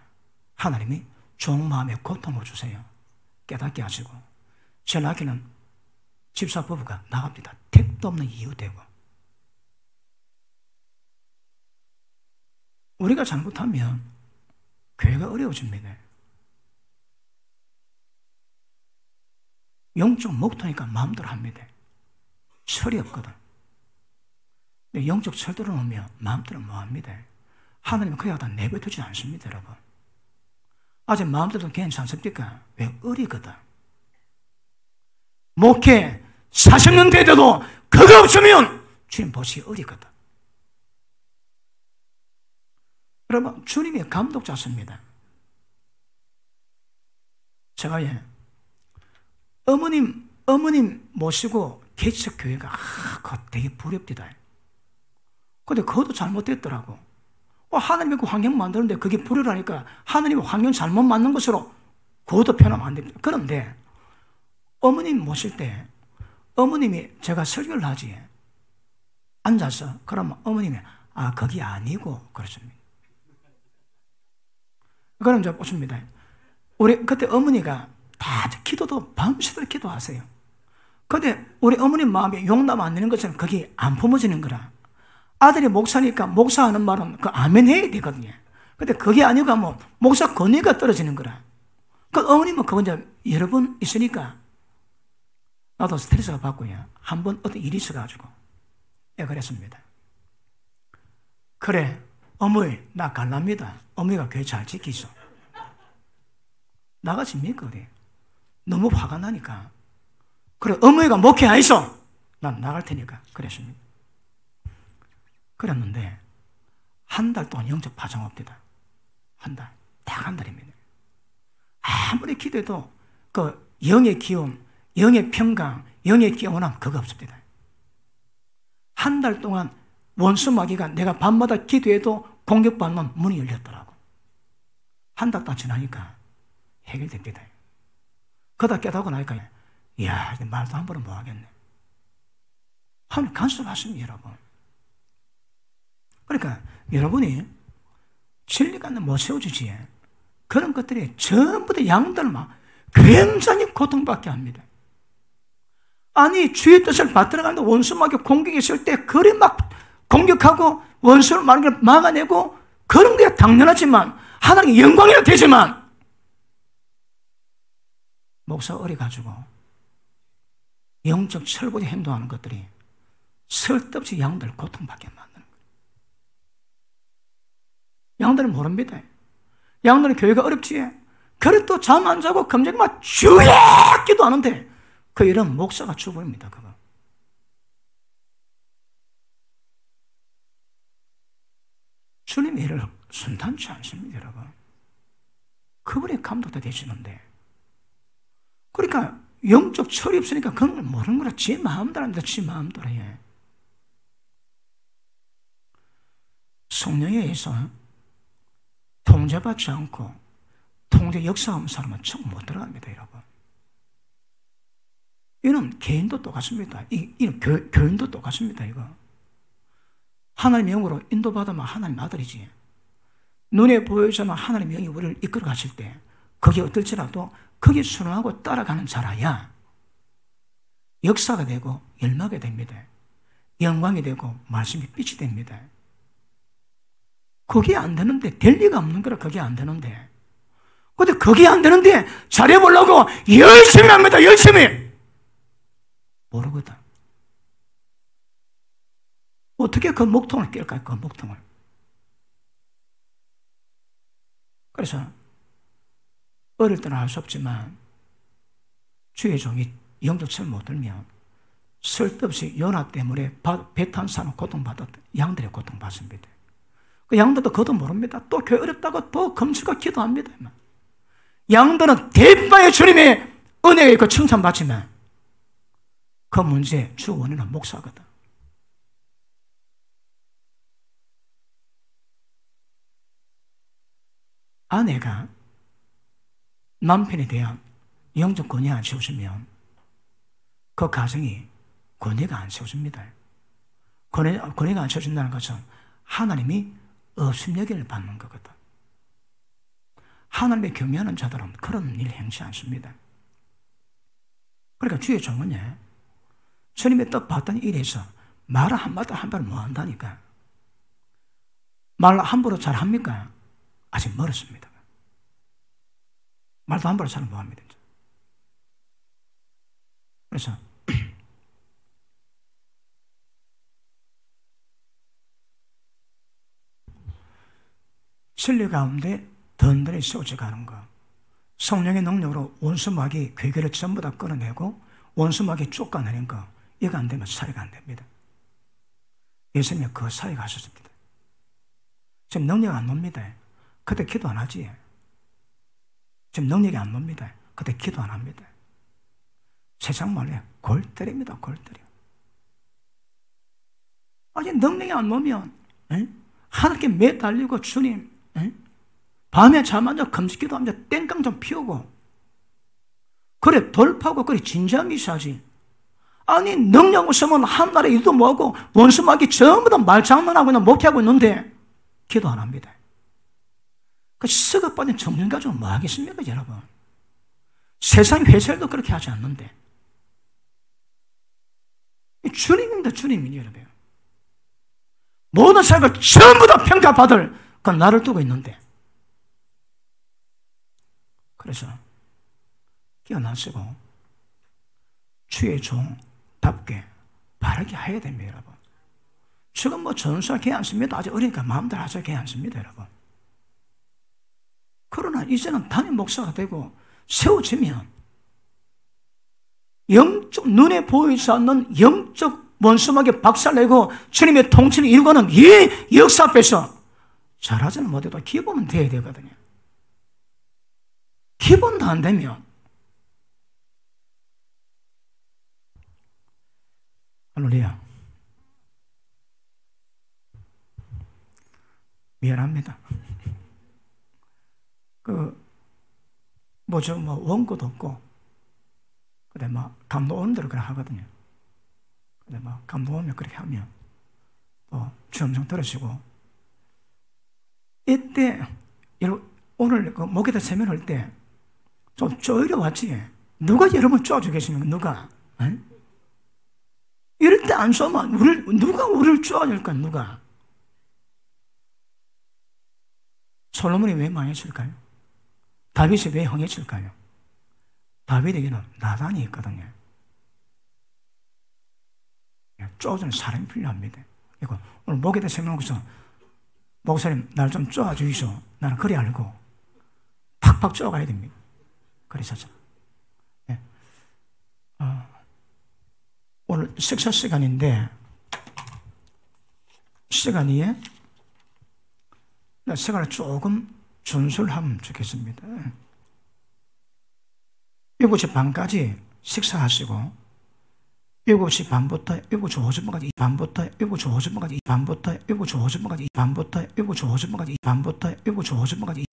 Speaker 1: 하나님이 종 마음에 고통을 주세요. 깨닫게 하시고, 제일 아끼는 집사 부부가 나갑니다. 택도 없는 이유 되고. 우리가 잘못하면 교회가 어려워집니다. 영적 목토니까 마음대로 합니다. 철이 없거든. 근데 영적 철들어 놓으면 마음대로 뭐 합니다. 하나님은 그냥 다 내버려두지 않습니다, 여러분. 아직 마음대로 괜찮습니까? 왜? 어리거든. 목회 40년 되도 그거 없으면 주님 보시 어리거든. 여러분, 주님이 감독자십니다. 제가 어머님 모시고 개척교회가 그거 되게 부럽디다. 근데 그것도 잘못됐더라고. 하나님이 그 환경 만드는데 그게 불효라니까 하나님이 환경 잘못 만든 것으로 그것도 편하면 안 됩니다. 그런데 어머님 모실 때 어머님이 제가 설교를 하지 앉아서 그러면 어머님이 거기 아니고 그렇습니다. 그럼 이제 보십니다. 우리 그때 어머니가 다 기도도 밤새도록 기도하세요. 근데 우리 어머님 마음에 용납 안 되는 것처럼 그게 안 품어지는 거라. 아들이 목사니까 목사하는 말은 그 아멘 해야 되거든요. 근데 그게 아니고 목사 권위가 떨어지는 거라. 그 어머님은 그거 이제 여러 번 있으니까 나도 스트레스가 받고요. 한 번 어떤 일이 있어가지고 그랬습니다. 그래, 어머니 나 갈랍니다. 어머니가 교회 잘 지키소. 나가십니까 어디? 너무 화가 나니까. 그래, 어머니가 목회 안 있어. 난 나갈 테니까. 그랬습니다. 그랬는데 한 달 동안 영적 파장 없대다. 한 달. 딱 한 달입니다. 아무리 기도해도 그 영의 기움, 영의 평강, 영의 깨어남 그거 없습니다. 한 달 동안 원수 마귀가 내가 밤마다 기도해도 공격받는 문이 열렸더라고. 한 달 딱 지나니까 해결됩니다. 그러다 깨닫고 나니까 이야, 말도 함부로 못 하겠네. 하나님 간섭하십니다, 여러분. 그러니까 여러분이 진리가 못 세워주지 그런 것들이 전부 다 양들 굉장히 고통받게 합니다. 아니, 주의 뜻을 받들어 가는데 원수마귀 공격이 있을 때 그리 막 공격하고 원수를 막아내고 그런 게 당연하지만 하나님의 영광이라 되지만 목사가 어려가지고 영적 철부지 행동하는 것들이 쓸데없이 양들을 고통받게 만드는 거예요. 양들은 모릅니다. 양들은 교회가 어렵지. 그래도 잠 안 자고 검정만 주야 기도하는데 그 일은 목사가 주부입니다. 그거. 주님의 일을 순탄치 않습니다, 여러분. 그분이 감독도 되시는데. 그러니까 영적 철이 없으니까 그런 걸 모르는 거라. 지 마음대로 합니다. 지 마음대로 해. 성령에 의해서 통제받지 않고 통제 역사 없는 사람은 정 못 들어갑니다, 여러분. 이는 개인도 똑같습니다. 이는 교인도 똑같습니다, 이거. 하나님의 영으로 인도받으면 하나님 아들이지. 눈에 보여서만 하나님의 영이 우리를 이끌어 가실 때 그게 어떨지라도 거기에 순응하고 따라가는 자라야 역사가 되고 열마게 됩니다. 영광이 되고 말씀이 빛이 됩니다. 그게 안 되는데, 될 리가 없는 거라. 그게 안 되는데. 근데 그게 안 되는데 잘해보려고 열심히 합니다. 열심히. 모르거든. 어떻게 그 목통을 깰까요? 그 목통을. 그래서 어릴 때는 할 수 없지만 주의 종이 영적 철 못 들면 쓸데없이 요나 때문에 배 탄 사람 고통받았다. 양들의 고통받습니다. 그 양들도 그것도 모릅니다. 또 교회 어렵다고 더 검수가 기도합니다. 양들은 대파의 주님의 은혜가 있고 칭찬받지만 그 문제의 주 원인은 목사거든. 아내가 남편에 대한 영적 권위 안 세워주면 그 가정이 권위가 안 세워집니다. 권위가 안 세워준다는 것은 하나님이 업신여기를 받는 거거든. 하나님의 경외하는 자들은 그런 일 행치 않습니다. 그러니까 주의 종은요, 주님의 떡 받던 일에서 말을 한마디 한발 못 한다니까. 말 함부로 잘 합니까? 아직 멀었습니다. 말도 함부로 잘 못 합니다. 그래서 진리 가운데 든든히 세워져 가는 거, 성령의 능력으로 원수마귀 괴계를 전부 다 끌어내고 원수마귀 쫓아내는 거, 이거 안 되면 사회가 안 됩니다. 예수님이 그 사회에 가셨습니다. 지금 능력 안 놉니다. 그때 기도 안 하지. 지금 능력이 안 놉니다. 그때 기도 안 합니다. 세상 말에 골 때립니다. 골 때려. 아직 능력이 안 나면 하나님께 매달리고 주님, 밤에 잠 안 자 금식기도 하면서 땡깡 좀 피우고 그래 돌파하고 그래 진지한 미사지. 아니 능력 없으면 한나라에 일도 뭐하고 원수마귀 전부 다 말장난하고 그냥 목회하고 있는데 기도 안 합니다. 그 썩어 빠진 청년 가지고 뭐 하겠습니까, 여러분? 세상 회사도 그렇게 하지 않는데. 주님입니다, 주님이 여러분. 모든 사람을 전부 다 평가받을 그 나를 두고 있는데. 그래서 깨어나시고 주의 종답게 바르게 해야 됩니다, 여러분. 지금 뭐 전수가 괜찮습니다. 아직 어리니까 마음대로 하셔도 괜찮습니다, 여러분. 그러나 이제는 담임 목사가 되고 세워지면 영적 눈에 보이지 않는 영적 원수마귀 박살내고 주님의 통치를 이루고는 이 역사 앞에서 잘하지는 못해도 기본은 돼야 되거든요. 기본도 안 되면 할렐루야. 미안합니다. 원고도 없고, 근데 감독원대로 그렇게 하거든요. 근데 감독원이 그렇게 하면, 주엄청 들으시고, 이때, 오늘 목에다 세면할 때, 좀 쪼이려 왔지. 누가 여러분 쪼아주겠습니까? 누가? 이럴 때 안 쏘면 누가 우리를 쪼아줄까? 누가? 솔로몬이 왜 망했을까요? 다윗이 왜 흥했을까요? 다윗에게는 나단이 있거든요. 쪼아주는 사람이 필요합니다. 이거 오늘 목에다 세워놓고서 목사님 날 좀 쪼아주이소. 나는 그래 알고 팍팍 쪼아가야 됩니다. 그래서죠. 네. 오늘 식사 시간인데 시간이 시간을 조금 준수하면 좋겠습니다. 7시 반까지 식사하시고 7시 반부터 7시 50분까지 반부터 7시 50분까지 반부터 7시 50분까지 반부터 7시 50분까지 반부터 7시 50분까지